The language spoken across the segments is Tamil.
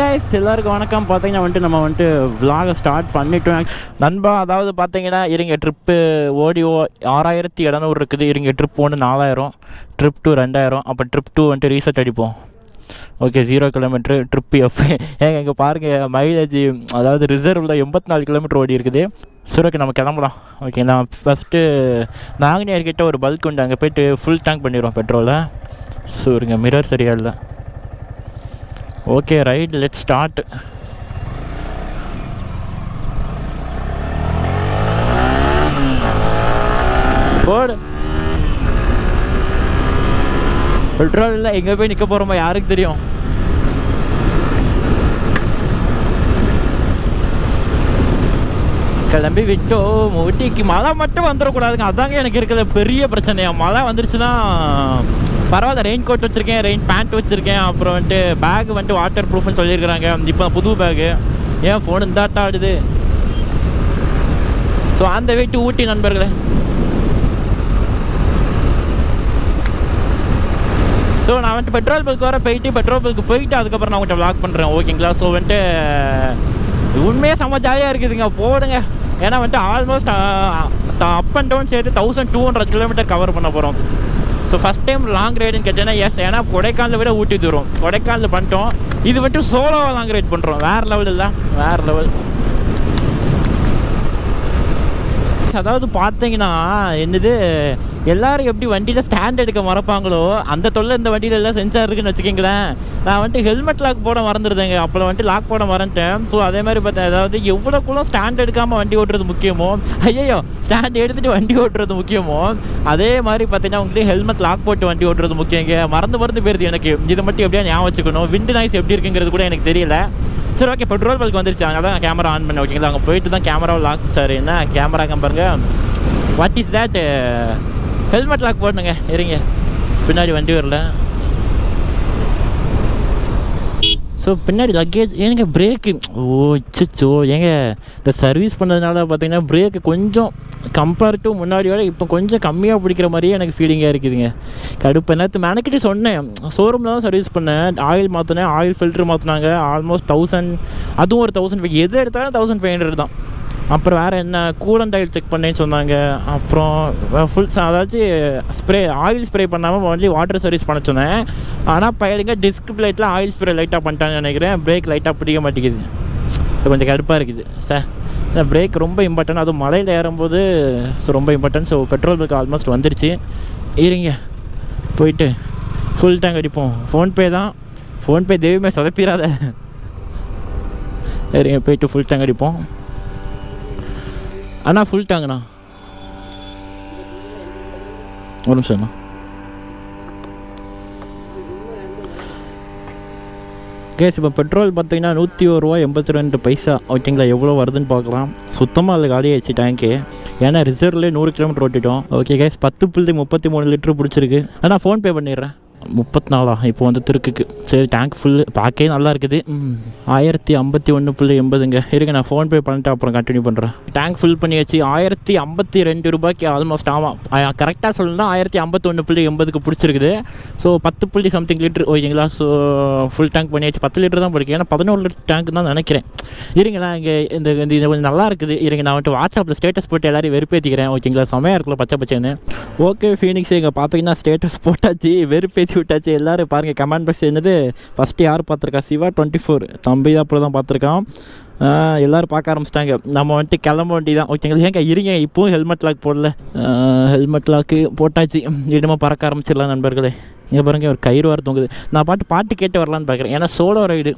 கைஸ், எல்லாருக்கும் வணக்கம். பார்த்தீங்கன்னா வந்துட்டு நம்ம வந்துட்டு விலாகை ஸ்டார்ட் பண்ணிட்டோம் நண்பா. அதாவது பார்த்தீங்கன்னா இருங்க, ட்ரிப்பு ஓடி 6700 இருக்குது. இருங்க, ட்ரிப் 1 4000, ட்ரிப் 2 2000, அப்போ ட்ரிப் 2 வந்துட்டு ரீசெட் அடிப்போம். Okay, 0 kilometre trip F. இங்கே பாருங்கள் மைலேஜ், அதாவது ரிசர்வில் 84 கிலோமீட்டர் ஓடி இருக்குது. சரி, ஓகே நம்ம கிளம்பலாம். ஓகே, நான் ஃபஸ்ட்டு நாங்கநேர்கிட்ட ஒரு பல்க் உண்டு, அங்கே போய்ட்டு ஃபுல் டேங்க் பண்ணிடுவோம் பெட்ரோலை. ஸோ இருங்க, மிரர் சரியா இல்லை. Okay right, let's start. போடு. பெட்ரோல் இல்லை, எங்கே போய் நிற்க போகிறோமா யாருக்கு தெரியும். கிளம்பி விட்டோம் ஊட்டிக்கு. மழை மட்டும் வந்துடக்கூடாதுங்க, அதாங்க எனக்கு இருக்கிற பெரிய பிரச்சனையா. மழை வந்துருச்சுன்னா பரவாயில்ல, ரெயின் கோட் வச்சுருக்கேன், ரெயின் பேண்ட் வச்சுருக்கேன், அப்புறம் வந்துட்டு பேக் வந்துட்டு வாட்டர் ப்ரூஃப்னு சொல்லியிருக்கிறாங்க. இப்போ புது பேக்கு, ஏன் ஃபோன் இந்தாட்டா ஆடுது. ஸோ அந்த வீட்டு ஊட்டி நண்பர்களே. ஸோ நான் வந்துட்டு பெட்ரோல் பல்க் வர பெட்ரோல் பல்க்கு போயிட்டு அதுக்கப்புறம் நான் உங்கள்கிட்ட விளாக் பண்ணுறேன், ஓகேங்களா. ஸோ வந்துட்டு உண்மையாக செம்ம ஜாலியாக இருக்குதுங்க, போடுங்க. ஏன்னா வந்துட்டு ஆல்மோஸ்ட் அப் அண்ட் டவுன் சேர்த்து 1200 கிலோமீட்டர் கவர் பண்ண போகிறோம். ஸோ ஃபஸ்ட் டைம் லாங் ரைடுன்னு கேட்டேன்னா எஸ், ஏன்னா கொடைக்கானலை விட ஊட்டி தூரம். கொடைக்கானல் பண்ணிட்டோம், இது வந்துட்டு சோலோவாக லாங் ரைட் பண்ணுறோம். வேறு லெவல் இல்லை, வேறு லெவல். அதாவது பார்த்தீங்கன்னா என்னது, எல்லோரும் எப்படி வண்டியில் ஸ்டாண்ட் எடுக்க மறப்பாங்களோ அந்த தொல்லை இந்த வண்டியில் எல்லாம் சென்சார் இருக்குன்னு வச்சுக்கிங்களேன். நான் வந்துட்டு ஹெல்மெட் லாக் போட மறந்துடுதேங்க, அப்போ வந்துட்டு லாக் போட மறந்துட்டேன். ஸோ அதே மாதிரி பார்த்தேன், அதாவது எவ்வளோக்குள்ள ஸ்டாண்ட் எடுக்காமல் வண்டி ஓட்டுறது முக்கியமோ, ஐயோ ஸ்டாண்ட் எடுத்துகிட்டு வண்டி ஓட்டுறது முக்கியமோ, அதே மாதிரி பார்த்தீங்கன்னா உங்களுக்கு ஹெல்மெட் லாக் போட்டு வண்டி ஓட்டுறது முக்கியங்க. மறந்து போயிருது எனக்கு. இதை மட்டும் எப்படியா ஞாபகம் வச்சுக்கணும். விண்டு நாய்ஸ் எப்படி இருக்குங்கிறது கூட எனக்கு தெரியல. சரி, ஓகே பெட்ரோல் பல்க் வந்துருச்சு, அங்கே தான் கேமரா ஆன் பண்ண, ஓகேங்களா. அங்கே போயிட்டு தான் கேமராவை லாக். சார் என்ன கேமரா பாருங்க, what is that, helmet lock போடணுங்க. இருங்க, பின்னாடி வண்டி வரல. ஸோ பின்னாடி லக்கேஜ் ஏங்க பிரேக்கு. ஓ இச்சோ, ஏங்க இந்த சர்வீஸ் பண்ணதுனால பார்த்தீங்கன்னா பிரேக்கு கொஞ்சம் கம்பேர் டு முன்னாடியோட இப்போ கொஞ்சம் கம்மியாக பிடிக்கிற மாதிரியே எனக்கு ஃபீலிங்காக இருக்குதுங்க. கடுப்பு. நேற்று மேனக்கிட்டே சொன்னேன், ஷோரூமில் தான் சர்வீஸ் பண்ணேன், ஆயில் மாற்றினேன், ஆயில் ஃபில்ட்ரு மாற்றினாங்க. ஆல்மோஸ்ட் 1000, அதுவும் ஒரு 1500, எது எடுத்தாலும் 1500 தான். அப்புறம் வேறு என்ன, கூலண்ட் ஆயில் செக் பண்ணேன்னு சொன்னாங்க. அப்புறம் ஃபுல் அதாச்சும் ஸ்ப்ரே, ஆயில் ஸ்ப்ரே பண்ணாமல் ஒன்லி வாட்டர் சர்வீஸ் பண்ண சொன்னேன். ஆனால் பயிலுங்க டிஸ்க் பிளேட்டில் ஆயில் ஸ்ப்ரே லைட்டாக பண்ணிட்டாங்கன்னு நினைக்கிறேன். பிரேக் லைட்டாக பிடிக்க மாட்டேங்குது, கொஞ்சம் கடுப்பாக இருக்குது சார். பிரேக் ரொம்ப இம்பார்ட்டன்ட், அதுவும் மலையில் ஏறும்போது ரொம்ப important. So petrol bulk almost வந்துருச்சு. இருங்க போயிட்டு ஃபுல் டேங்க் அடிப்போம். ஃபோன்பே தான், ஃபோன்பே தெய்வமே சொதப்பிடாத. இருங்க போயிட்டு ஃபுல் டேங்க் அடிப்போம். அண்ணா ஃபுல் டேங்க்ண்ணா, ஒரு நிமிஷம்ண்ணா. கேஸ் இப்போ பெட்ரோல் பார்த்தீங்கன்னா 101 ரூபா 82 பைசா, ஓகேங்களா. எவ்வளோ வருதுன்னு பார்க்கலாம். சுத்தமாக அதில் காலி ஆயிடுச்சு டேங்க்கு, ஏன்னா ரிசர்வ்லேயே 100 கிலோமீட்டர் ஓட்டிட்டோம். ஓகே கேஸ், 10.33 லிட்டரு பிடிச்சிருக்கு. நான் ஃபோன்பே பண்ணிடுறேன். 34 இப்போ வந்து திருக்குக்கு. சரி, டேங்க் ஃபுல்லு பார்க்கவே நல்லா இருக்குது. 1051.80ங்க. இருங்க நான் ஃபோன்பே பண்ணிட்டு அப்புறம் கண்டினியூ பண்ணுறேன். டேங்க் ஃபுல் பண்ணியாச்சு. 1052 ரூபாய்க்கு ஆல்மோஸ்ட். ஆமாம், கரெக்டாக சொல்லணும்னா 1051.80க்கு பிடிச்சிருக்குது. ஸோ 10 சம்திங் லிட்டர், ஓகேங்களா. ஸோ ஃபுல் டேங்க் பண்ணியாச்சு. 10 லிட்டர் தான் பிடிக்கும், ஏன்னா 11 லிட்டர் டேங்க் தான் நினைக்கிறேன். இருங்களா, இங்கே இந்த கொஞ்சம் நல்லா இருக்குது. இருங்க நான் வந்துட்டு வாட்ஸ்அப்பில் ஸ்டேட்டஸ் போட்டு எல்லாரையும் வெறுப்பேற்றிக்கிறேன், ஓகேங்களா. செமையாக இருக்குல்ல பச்சை பச்சைன்னு. ஓகே ஃபீனிக்ஸ், இங்கே பார்த்தீங்கன்னா ஸ்டேட்டஸ் போட்டாச்சு, வெறுப்பேற்றி விட்டாச்சு. எல்லோரும் பாருங்கள் கமெண்ட் பாக்ஸ் என்னது. ஃபஸ்ட்டு யார் பார்த்துருக்கா, சிவா 24 தம்பி தான் அப்படி தான் பார்த்துருக்கான். எல்லோரும் பார்க்க ஆரம்பிச்சிட்டாங்க. நம்ம வந்துட்டு கிளம்ப வேண்டி தான், ஓகேங்களா. ஏங்க இருங்க, இப்போவும் ஹெல்மெட் லாக் போடல. ஹெல்மெட் லாக்கு போட்டாச்சு, இடமா பறக்க ஆரம்பிச்சிடலாம் நண்பர்களே. இங்கே பாருங்கள் ஒரு கயிறு வர தூங்குது. நான் பாட்டு கேட்டு வரலான்னு பார்க்குறேன், ஏன்னா சோலோ ரைடு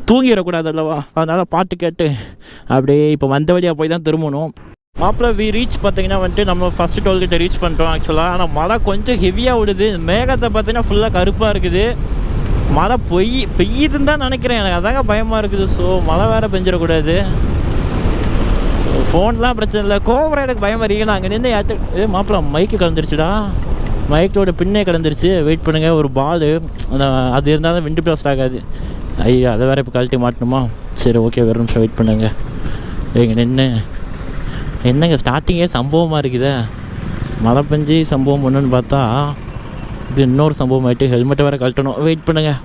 தூங்கிடக்கூடாது அல்லவா, அதனால் பாட்டு கேட்டு அப்படியே இப்போ வந்த வழியாக போய் தான் திரும்பணும். மாப்பிள்ள ரீச் பார்த்தீங்கன்னா வந்துட்டு நம்ம ஃபஸ்ட்டு டோல்கேட்டை ரீச் பண்ணிட்டோம் ஆக்சுவலாக. ஆனால் மழை கொஞ்சம் ஹெவியாக விடுது. மேகத்தை பார்த்தீங்கன்னா ஃபுல்லாக கருப்பாக இருக்குது. மழை பெய்யுதுன்னு தான் நினைக்கிறேன், எனக்கு அதாங்க பயமாக இருக்குது. ஸோ மழை வேறு பெஞ்சிடக்கூடாது. ஸோ ஃபோன்லாம் பிரச்சனை இல்லை, கோவரம் எனக்கு பயமாக இருக்குது. அங்கே நின்று ஏ மாப்பிள்ள மைக்கு கலந்துருச்சுடா, மைக்கோட பின்னே கலந்துருச்சு. வெயிட் பண்ணுங்கள், ஒரு பால் அது இருந்தால் தான் விண்டு பிளாஸ்ட் ஆகாது. ஐயோ அதை வேறு இப்போ கழட்டி மாட்டணுமா. சரி ஓகே, ஒரு நிமிஷம் வெயிட் பண்ணுங்க. இங்கே நின்று என்னங்க ஸ்டார்டிங்கே சம்பவமாக இருக்குதே. மழை பெஞ்சு சம்பவம் ஒன்றுன்னு பார்த்தா இது இன்னொரு சம்பவம் ஆகிட்டு. ஹெல்மெட்டை வேறு கழட்டணும், வெயிட் பண்ணுங்கள்.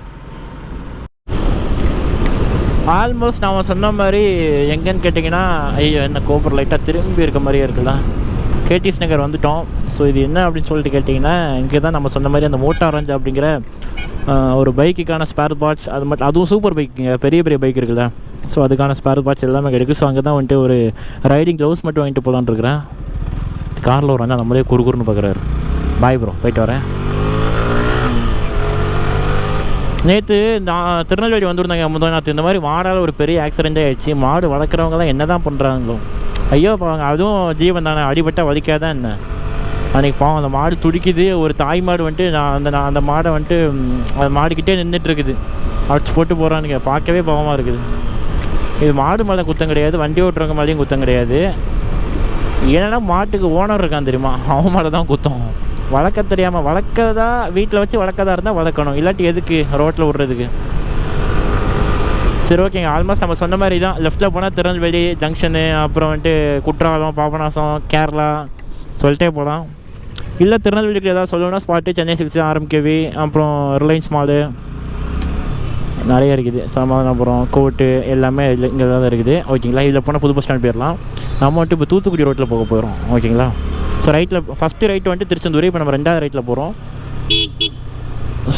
ஆல்மோஸ்ட் நான் சொன்ன மாதிரி எங்கேன்னு கேட்டிங்கன்னா, ஐயோ என்ன கோபுரம் லைட்டாக திரும்பி இருக்க மாதிரியே இருக்குல்ல. கேடிஎஸ் நகர் வந்துவிட்டோம். ஸோ இது என்ன அப்படின்னு சொல்லிட்டு கேட்டிங்கன்னா, இங்கே தான் நம்ம சொன்ன மாதிரி அந்த மோட்டார் ரஞ்ச் அப்படிங்கிற ஒரு பைக்குக்கான ஸ்பேர் பார்ட்ஸ், அது மட்டும் அதுவும் சூப்பர் பைக்குங்க, பெரிய பெரிய பைக் இருக்குல்ல. ஸோ அதுக்கான ஸ்பேர் பார்ட்ஸ் எல்லாமே கிடைக்கும். ஸோ அங்கே தான் வந்துட்டு ஒரு ரைடிங் க்ளவுஸ் மட்டும் வாங்கிட்டு போகலான்னு இருக்கிறேன். காரில் ஒரு அண்ணா நம்மளே குறுகுறுன்னு பார்க்குறாரு. பாய் ப்ரோ, போயிட்டு வரேன். நேற்று நான் திருநெல்வேலி வந்துருந்தாங்க முதல்நாத்து. இந்த மாதிரி மாடால் ஒரு பெரிய ஆக்சிடென்ட்டே ஆகிடுச்சு. மாடு வளர்க்குறவங்களாம் என்ன தான் பண்ணுறாங்களோ, ஐயோ பாவங்க. அதுவும் ஜீவன் தானே, அடிபட்டால் வலிக்காதான் என்ன. அன்றைக்கி பாவம் அந்த மாடு துடிக்குது. ஒரு தாய் மாடு வந்துட்டு நான் அந்த மாடை வந்துட்டு அந்த மாடுக்கிட்டே நின்றுட்டுருக்குது. அடிச்சு போட்டு போகிறானுங்க. பார்க்கவே பாவமாக இருக்குது. இது மாடு மேலே குத்தம் கிடையாது, வண்டி ஓட்டுறவங்க மேலேயும் குத்தம் கிடையாது. ஏன்னா மாட்டுக்கு ஓனர் இருக்கான் தெரியுமா, அவன் மேலே தான் குத்தம். வளர்க்க தெரியாமல் வளர்க்கதா, வீட்டில் வச்சு வளர்க்கதா இருந்தால் வளர்க்கணும், இல்லாட்டி எதுக்கு ரோட்டில் விட்றதுக்கு. சரி ஓகேங்க. ஆல்மோஸ்ட் நம்ம சொன்ன மாதிரி தான். லெஃப்ட்டில் போனால் திருநெல்வேலி ஜங்ஷனு, அப்புறம் வந்துட்டு குற்றாலம், பாபநாசம், கேரளா சொல்லிட்டே போகலாம். இல்லை திருநெல்வேலிக்கு ஏதாவது சொல்லணும்னா ஸ்பாட்டு சென்னை சில்க்ஸு, ஆர்எம்கேவி, அப்புறம் ரிலையன்ஸ் மாலு நிறைய இருக்குது. சமாதானபுரம், கோட்டு எல்லாமே இங்கே தான் இருக்குது. ஓகேங்களா. இதில் போனால் புது பஸ் ஸ்டாண்ட் போயிடலாம். நம்ம வந்துட்டு இப்போ தூத்துக்குடி ரோட்டில் போக போகிறோம். ஓகேங்களா. ஸோ ரைட்டில் ஃபஸ்ட்டு ரைட்டு வந்துட்டு திருச்செந்தூர், இப்போ நம்ம 2வது ரைட்டில் போகிறோம்.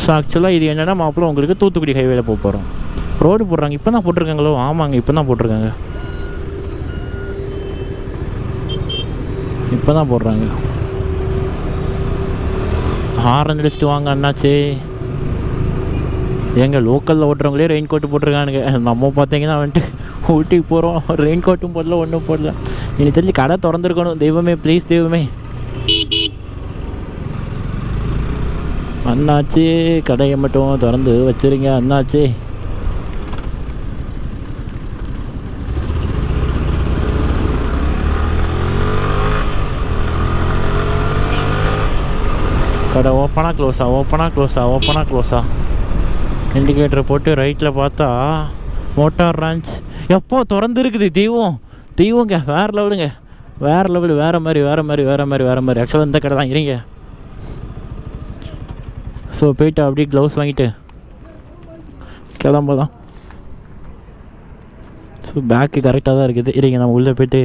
ஸோ ஆக்சுவலாக இது என்னென்னா மாப்பிள்ள உங்களுக்கு தூத்துக்குடி ஹைவேல போக போகிறோம். ரோடு போடுறாங்க, இப்போ தான் போட்டிருக்காங்களோ. ஆமாங்க, இப்போ தான் போட்டிருக்காங்க, இப்போ தான் போடுறாங்க. ஹாரன் அடிச்சுட்டு வாங்க அண்ணாச்சே. எங்கள் லோக்கலில் ஓட்டுறவங்களே ரெயின் கோட்டு போட்டிருக்கானுங்க. நம்ம பார்த்தீங்கன்னா வந்துட்டு ஊட்டிக்கு போகிறோம், ரெயின் கோட்டும் போடல, ஒன்றும் போடல. எனக்கு தெரிஞ்சு கடை திறந்துருக்கணும். தெய்வமே ப்ளீஸ், தெய்வமே. அண்ணாச்சி கடையை மட்டும் திறந்து வச்சுருங்க அண்ணாச்சி. கடை ஓப்பனாக க்ளோஸா, ஓப்பனாக க்ளோஸா, ஓப்பனாக க்ளோஸா. இண்டிகேட்டரை போட்டு ரைட்டில் பார்த்தா மோட்டார் ரஞ்ச் எப்போ திறந்துருக்குது. தெய்வங்க, வேறு லெவலுங்க, வேறு லெவலு, வேறு மாதிரி. ஆக்சுவலாக இந்த கடை தான் இருங்க. ஸோ போய்ட்டு அப்படியே க்ளவுஸ் வாங்கிட்டு கிளம்பலாம். ஸோ பேக்கு கரெக்டாக தான் இருக்குது. இருங்க, நம்ம உள்ளே போய்ட்டு,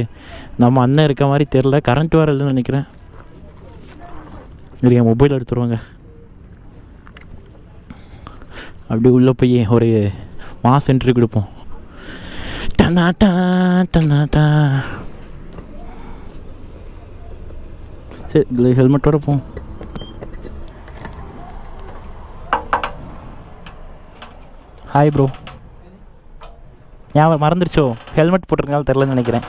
நம்ம அண்ணன் இருக்க மாதிரி தெரில, கரண்ட் வேறு இல்லைன்னு நினைக்கிறேன். இருங்க, மொபைல் எடுத்துருவாங்க. அப்படியே உள்ளே போய் ஒரு மாஸ் என்ட்ரி கொடுப்போம். டனாட்டா டனாட்டா. சரி, ஹெல்மெட்டோட போவோம். Hi bro. ஞாபகம் மறந்துருச்சோ, ஹெல்மெட் போட்டிருக்கனால தெரிலன்னு நினைக்கிறேன்.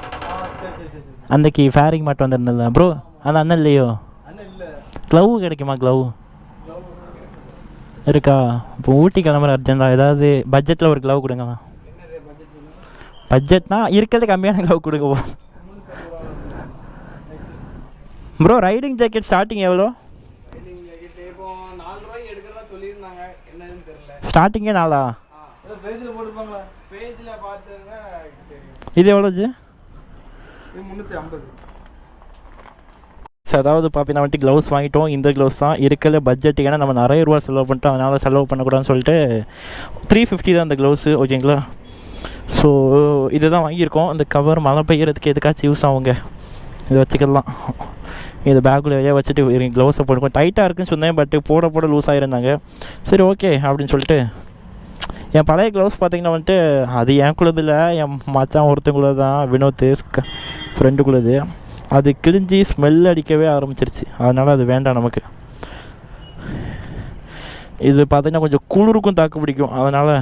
அன்றைக்கி ஃபேரிங் மாட்டு வந்திருந்தல ப்ரோ. அந்த அண்ணன் இல்லையோ? க்ளவு கிடைக்குமா? க்ளவு இருக்கா? இப்போ ஊட்டி கிளம்புற அர்ஜென்டா, ஏதாவது பட்ஜெட்டில் ஒரு க்ளவ் கொடுங்க. பட்ஜெட்னா இருக்கிறது கம்மியான க்ளவ் கொடுங்க ப்ரோ. ரைடிங் ஜாக்கெட் ஸ்டார்டிங் எவ்வளோ? ஸ்டார்டிங்கே 4. இது எவ்வளோச்சு? 350. ஸோ அதாவது பார்த்தீங்கன்னா வந்துட்டு க்ளவுஸ் வாங்கிட்டோம். இந்த க்ளவுஸ் தான் இருக்கிற பட்ஜெட். ஏன்னா நம்ம நிறைய ரூபா செலவு பண்ணிட்டோம், அதனால் செலவு பண்ணக்கூடாதுன்னு சொல்லிட்டு 350 தான் இந்த க்ளவுஸு. ஓகேங்களா. ஸோ இது தான் வாங்கியிருக்கோம். இந்த கவர் மழை பெய்யறதுக்கு எதுக்காச்சும் யூஸ் ஆகுங்க, இதை வச்சுக்கலாம். இது பேக்கில் வெளியே வச்சுட்டு க்ளவுஸை போட்டுக்கோ. டைட்டாக இருக்குன்னு சொன்னேன், பட் போட லூஸ் ஆகிருந்தாங்க. சரி ஓகே அப்படின்னு சொல்லிட்டு என் பழைய க்ளவுஸ் பார்த்திங்கன்னா வந்துட்டு அது எனக்குள்ளது இல்லை, என் மச்சான் ஒருத்தங்குள்ளது தான், வினோத் ஃப்ரெண்டுக்குள்ளது. அது கிழிஞ்சி ஸ்மெல் அடிக்கவே ஆரம்பிச்சிருச்சு. அதனால் அது வேண்டாம் நமக்கு. இது பார்த்திங்கன்னா கொஞ்சம் குளிருக்கும் தாக்கு பிடிக்கும். அதனால்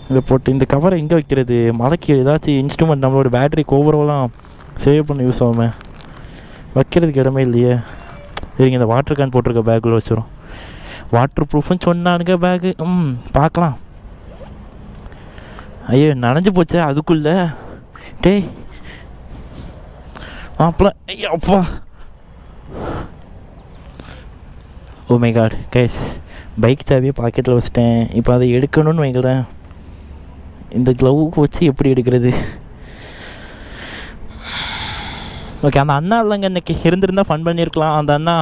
இதை போட்டு இந்த கவரை எங்கே வைக்கிறது? மலைக்கு ஏதாச்சும் இன்ஸ்ட்ருமெண்ட் நம்மளோட பேட்டரி ஓவராலாம் சேவ் பண்ண யூஸ் ஆகுமே, வைக்கிறதுக்கு இடமே இல்லையே. சரிங்க, இந்த வாட்டர் கேன் போட்டிருக்க பேக்கில் வச்சுரும். Water ப்ரூஃப்னு சொன்னானுங்க bag. பார்க்கலாம். ஐயோ நனைஞ்சு போச்சே அதுக்குள்ளே. டேய் மாப்பிள்ள, ஐயோப்பா. Oh my god guys, bike சாவியை பாக்கெட்டில் வச்சுட்டேன். இப்போ அதை எடுக்கணும்னு வைக்கிறேன். இந்த க்ளவுக்கு வச்சு எப்படி எடுக்கிறது? ஓகே, அந்த அண்ணா இல்லைங்க, இன்றைக்கி இருந்திருந்தால் ஃபன் பண்ணியிருக்கலாம். அந்த அண்ணா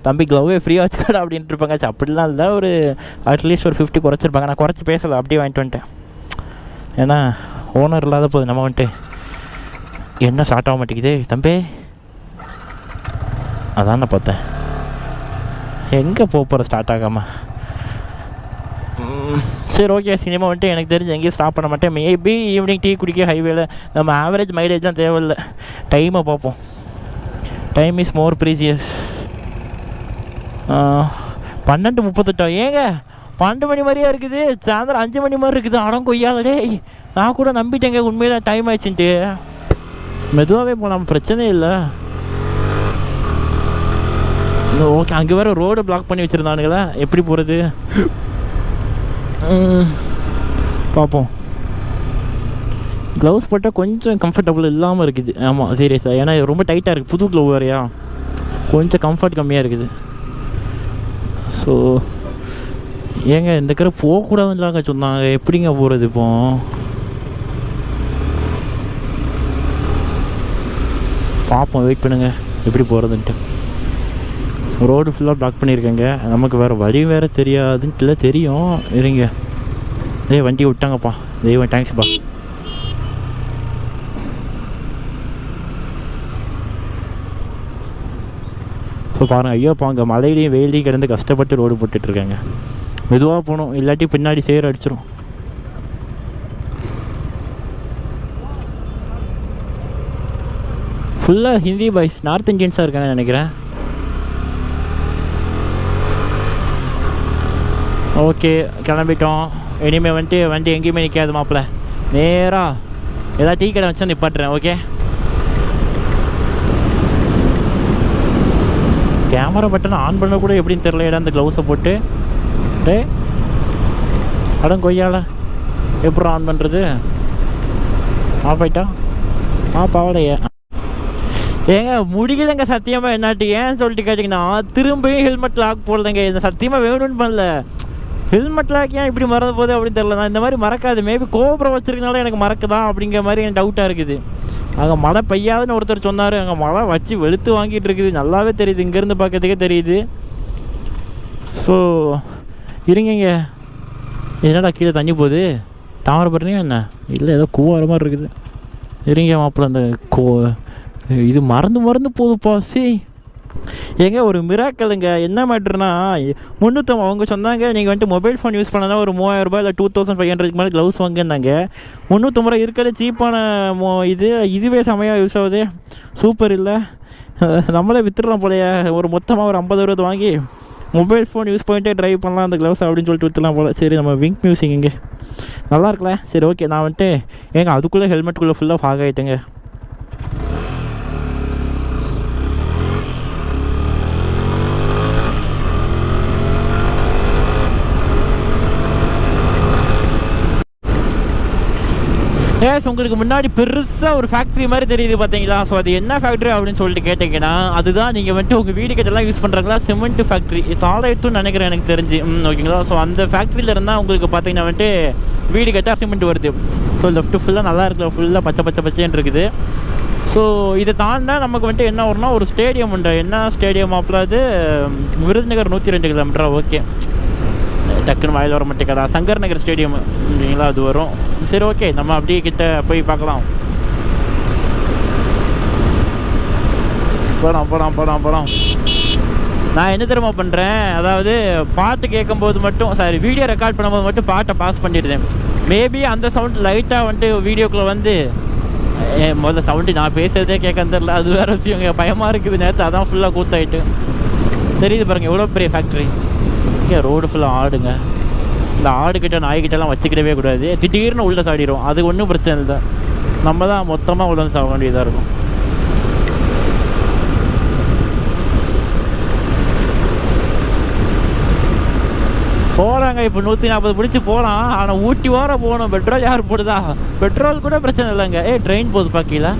தம்பி க்ளவ்வே ஃப்ரீயாக வச்சுக்காடு அப்படின்ட்டு இருப்பாங்க. அப்படிலாம் இல்லை, ஒரு அட்லீஸ்ட் ஒரு 50 குறைச்சிருப்பாங்க. நான் குறைச்சி பேசலை, அப்படியே வாங்கிட்டு வந்துட்டேன். ஏன்னா ஓனர் இல்லாத போது நம்ம வந்துட்டு என்ன ஸ்டார்ட் ஆக மாட்டேங்குது தம்பி. அதான் நான் பார்த்தேன் எங்கே போகிற ஸ்டார்ட் ஆகாமல். சரி ஓகே, சினிமா வந்துட்டு எனக்கு தெரிஞ்சு எங்கேயும் ஸ்டாப் பண்ண மாட்டேன். மேபி ஈவினிங் டீ குடிக்க ஹைவேல நம்ம ஆவரேஜ் மைலேஜ் தான் தேவையில்லை, டைமை பார்ப்போம். Time is more precious. 12:38. ஏங்க 12 மணி மாதிரியா இருக்குது, சாயந்தரம் 5 மணி மாதிரி இருக்குது. அடம் கொய்யாதே, நான் கூட நம்பிட்டேங்க உண்மையில டைம் ஆயிடுச்சுன்ட்டு. மெதுவாகவே போகலாம், பிரச்சனை இல்லை. ஓகே, அங்கே வேறு ரோடு பிளாக் பண்ணி வச்சுருந்தானுங்களா, எப்படி போகிறது பார்ப்போம். க்ளவுஸ் போட்டால் கொஞ்சம் கம்ஃபர்டபுள் இல்லாமல் இருக்குது. ஆமாம் சீரியஸாக, ஏன்னா ரொம்ப டைட்டாக இருக்குது, புது க்ளவ் வேறையா, கொஞ்சம் கம்ஃபர்ட் கம்மியாக இருக்குது. ஸோ ஏங்க இந்த கரை போகக்கூடாதுலாங்க சொன்னாங்க, எப்படிங்க போகிறது இப்போ? பார்ப்போம், வெயிட் பண்ணுங்க எப்படி போகிறதுன்ட்டு. ரோடு ஃபுல்லாக பிளாக் பண்ணியிருக்கேங்க, நமக்கு வேறு வழி வேறு தெரியாதுன்ட்டு இல்லை, தெரியும் இருங்க. வண்டி விட்டாங்கப்பா, தெய்வம் தேங்க்ஸ்ப்பா. ஸோ பாருங்கள், ஐயோப்பா அங்கே மழையிலையும் வெயிலையும் கிடந்து கஷ்டப்பட்டு ரோடு போட்டுட்ருக்காங்க. மெதுவாக போகணும், இல்லாட்டி பின்னாடி சேர் அடிச்சிடும். ஃபுல்லாக ஹிந்தி பாய்ஸ், நார்த் இந்தியன்ஸாக இருக்காங்கன்னு நினைக்கிறேன். ஓகே கிளம்பிட்டோம். இனிமேல் வந்துட்டு வண்டி எங்கேயுமே நிற்காது மாப்பிள்ள, நேராக ஏதாவது டீ கடை வச்சு நிப்பாட்டுறேன். ஓகே, கேமரா பட்டன் ஆன் பண்ண கூட எப்படின்னு தெரில, இடம் அந்த க்ளவுஸை போட்டு. டே அடம் கொய்யால எப்படி ஆன் பண்ணுறது? ஆஃப் ஆயிட்டா? பாவலையே. ஏங்க முடிக்கலைங்க சத்தியமாக, என்னாட்டி ஏன் சொல்லிட்டு கேட்டிங்கன்னா திரும்பியும் ஹெல்மெட் லாக் போடலைங்க. இந்த சத்தியமாக வேணும்னு பண்ணல, ஹெல்மெட் லாக் ஏன் இப்படி மறந்து போகுது அப்படின்னு தெரில. நான் இந்த மாதிரி மறக்காது, மேபி கோபுரம் வச்சிருக்கனால எனக்கு மறக்குதா அப்படிங்கிற மாதிரி எனக்கு டவுட்டாக இருக்குது. அங்கே மழை பெய்யாதுன்னு ஒருத்தர் சொன்னார், அங்கே மழை வச்சு வெளுத்து வாங்கிட்டு இருக்குது, நல்லாவே தெரியுது, இங்கேருந்து பார்க்கறதுக்கே தெரியுது. ஸோ இருங்க, என்னடா கீழே தண்ணி போகுது, தாமரைப்பரணியா என்ன? இல்லை ஏதோ கூவார மாதிரி இருக்குது. இருங்க மாப்பிள்ள, அந்த இது மறந்து போகுதுப்பா. ஏங்க ஒரு மிராக்கலுங்க. என்ன மேட்ருனா 350 அவங்க சொன்னாங்க, நீங்கள் வந்துட்டு மொபைல் ஃபோன் யூஸ் பண்ணனா ஒரு 3000 ரூபாய் இல்லை 2500 மேலே க்ளவுஸ் வாங்கினாங்க. 350 ரூபா இருக்கிற சீப்பான இதுவே செமையாக யூஸ் ஆகுது. சூப்பர் இல்லை, நம்மளே விற்றுடலாம் போலையே. ஒரு மொத்தமாக ஒரு 50 வாங்கி மொபைல் ஃபோன் யூஸ் பண்ணிட்டே ட்ரைவ் பண்ணலாம் அந்த க்ளவுஸ் அப்படின்னு சொல்லிட்டு விற்றுலாம் போல். சரி நம்ம விங்க் மியூசிக் இங்கே நல்லா இருக்கல. சரி ஓகே, நான் வந்துட்டு ஏங்க அதுக்குள்ளே ஹெல்மெட்டுக்குள்ளே ஃபுல்லாக ஃபாக் ஆகிட்டேங்க. உங்களுக்கு முன்னாடி பெருசாக ஒரு ஃபேக்ட்ரி மாதிரி தெரியுது பார்த்தீங்களா? ஸோ அது என்ன ஃபேக்ட்ரி அப்படின்னு சொல்லிட்டு கேட்டிங்கன்னா, அதுதான் நீங்கள் வந்துட்டு உங்கள் வீடு கிட்டலாம் யூஸ் பண்ணுறாங்களா, சிமெண்ட் ஃபேக்ட்ரி. தாளாயிட்டுன்னு நினைக்கிறேன் எனக்கு தெரிஞ்சு. ஓகேங்களா? ஸோ அந்த ஃபேக்ட்ரியில் இருந்தால் உங்களுக்கு பார்த்தீங்கன்னா வந்துட்டு வீடு கட்டால் சிமெண்ட் வருது. ஸோ லெஃப்ட்டு ஃபுல்லாக நல்லா இருக்குல்ல, ஃபுல்லாக பச்சைன்னு இருக்குது. ஸோ இதை தாண்டா நமக்கு வந்துட்டு என்ன வரும்னா ஒரு ஸ்டேடியம் உண்டு. என்ன ஸ்டேடியம் மாப்பிள்ள? அது விருதுநகர் 102 கிலோமீட்டரா? ஓகே, டக்குன்னு வாயில் வர மாட்டேங்கிறா. சங்கர் நகர் ஸ்டேடியம் இல்லைங்களா, அது வரும். சரி ஓகே, நம்ம அப்படியே கிட்ட போய் பார்க்கலாம். போகலாம். நான் என்ன தெரியுமா பண்ணுறேன், அதாவது பாட்டு கேட்கும்போது மட்டும், சாரி வீடியோ ரெக்கார்ட் பண்ணும்போது மட்டும் பாட்டை பாஸ் பண்ணிடுறேன். மேபி அந்த சவுண்ட் லைட்டாக வந்துட்டு வீடியோக்குள்ளே வந்து முதல்ல சவுண்டு நான் பேசுகிறதே கேட்க தெரில, அது வேறு விஷயம். பயமாக இருக்குது, நேற்று அதான் ஃபுல்லாக கூத்தாயிட்டு தெரியுது பாருங்கள் எவ்வளோ பெரிய ஃபேக்ட்ரி. இங்கே ரோடு ஃபுல்லாக ஆடுங்க. இந்த ஆடுகிட்ட நாய்கிட்டலாம் வச்சுக்கிடவே கூடாது, திடீர்னு உள்ளே சாடிடும். அது ஒன்றும் பிரச்சனை இல்லை, நம்ம தான் மொத்தமாக உள்ள வந்து சாக வேண்டியதாக இருக்கும். போகிறாங்க இப்போ 140 பிடிச்சி போகலாம். ஆனால் ஊட்டி ஓர போகணும். பெட்ரோல் யார் போடுதா? பெட்ரோல் கூட பிரச்சனை இல்லைங்க. ட்ரெயின் போகுது பாக்கீங்களா?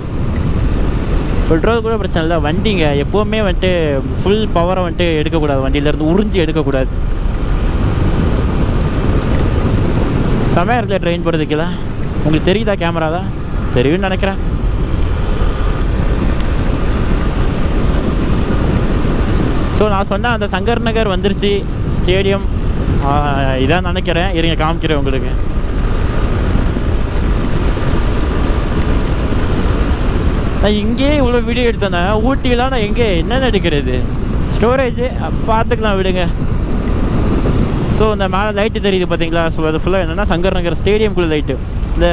பெட்ரோல் கூட பிரச்சனை இல்லை. வண்டிங்க எப்போவுமே வந்துட்டு ஃபுல் பவரை வந்துட்டு எடுக்கக்கூடாது, வண்டியிலேருந்து உறிஞ்சி எடுக்கக்கூடாது. செமையாக இருக்குல்ல ட்ரெயின் போகிறதுக்குல? உங்களுக்கு தெரியுதா? கேமரா தான் தெரியும்னு நினைக்கிறேன். ஸோ நான் சொன்னேன் அந்த சங்கர் நகர் வந்துருச்சு ஸ்டேடியம், இதான் நினைக்கிறேன். இருங்க காமிக்கிறேன் உங்களுக்கு. நான் இங்கேயே இவ்வளோ வீடியோ எடுத்தேன்னா ஊட்டிலாம் நான் எங்கே என்னென்ன எடுக்கிறது, ஸ்டோரேஜு பார்த்துக்கலாம் விடுங்க. ஸோ இந்த மேலே லைட்டு தெரியுது பார்த்தீங்களா? ஸோ அது ஃபுல்லாக என்னென்னா சங்கர் நகர் ஸ்டேடியம்குள்ளே லைட்டு. இந்த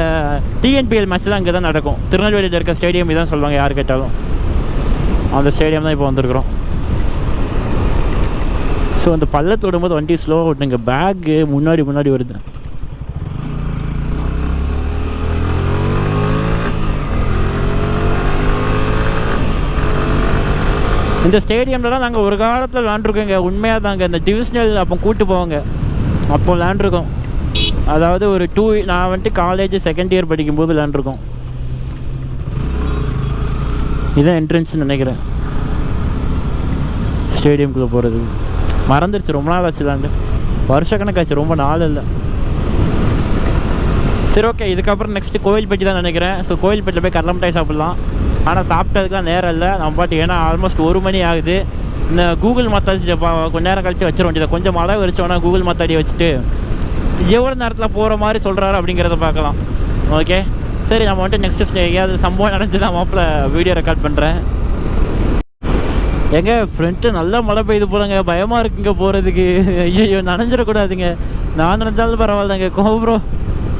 டிஎன்பிஎல் மேட்ச் தான் இங்கே தான் நடக்கும். திருநெல்வேலியில் இருக்க ஸ்டேடியம் இதான் சொல்லுவாங்க யார் கேட்டாலும். அந்த ஸ்டேடியம் தான் இப்போ வந்திருக்கிறோம். ஸோ அந்த பள்ளத்து விடும்போது வண்டி ஸ்லோ ஓட்டுங்க, பேக்கு முன்னாடி வருது. இந்த ஸ்டேடியம்லலாம் நாங்கள் ஒரு காலத்தில் விளாண்டுருக்கோங்க. உண்மையாக தாங்க. இந்த டிவிஷனல் அப்போ கூப்பிட்டு போவாங்க, அப்போ விளாண்டுருக்கோம். அதாவது ஒரு நான் வந்துட்டு காலேஜ் செகண்ட் இயர் படிக்கும்போது விளாண்டுருக்கோம். இதுதான் என்ட்ரன்ஸ்னு நினைக்கிறேன் ஸ்டேடியம்குள்ளே போகிறது. மறந்துடுச்சு, ரொம்ப நாள் ஆச்சு விளாண்டு, வருஷக்கணக்காச்சு, ரொம்ப நாள் இல்லை. சரி ஓகே, இதுக்கப்புறம் நெக்ஸ்ட்டு கோயில்பட்டி தான் நினைக்கிறேன். ஸோ கோயில்பட்டியில் போய் கடலை மிட்டாய் சாப்பிட்லாம். ஆனால் சாப்பிட்டதுக்குலாம் நேரம் இல்லை நம்ம பாட்டு. ஏன்னா ஆல்மோஸ்ட் 1 மணி ஆகுது. இந்த கூகுள் மாத்தாச்சு கொஞ்சம் நேரம் கழிச்சு வச்சிட வேண்டியது. கொஞ்சம் மழை வரிச்சோன்னா கூகுள் மாத்தாடி வச்சுட்டு எவ்வளோ நேரத்தில் போகிற மாதிரி சொல்கிறாரு அப்படிங்கிறத பார்க்கலாம். ஓகே சரி, நம்ம வந்துட்டு நெக்ஸ்ட்டு எங்கேயாவது சம்பவம் நடந்துச்சு தான் மாப்பிள்ள வீடியோ ரெக்கார்ட் பண்ணுறேன். எங்க ஃப்ரெண்ட்டு நல்லா மழை பெய்யுது போலங்க, பயமாக இருக்குங்க போகிறதுக்கு. ஐயோ நனைஞ்சிடக்கூடாதுங்க. நான் நினைச்சாலும் பரவாயில்லங்க. கோபுரோ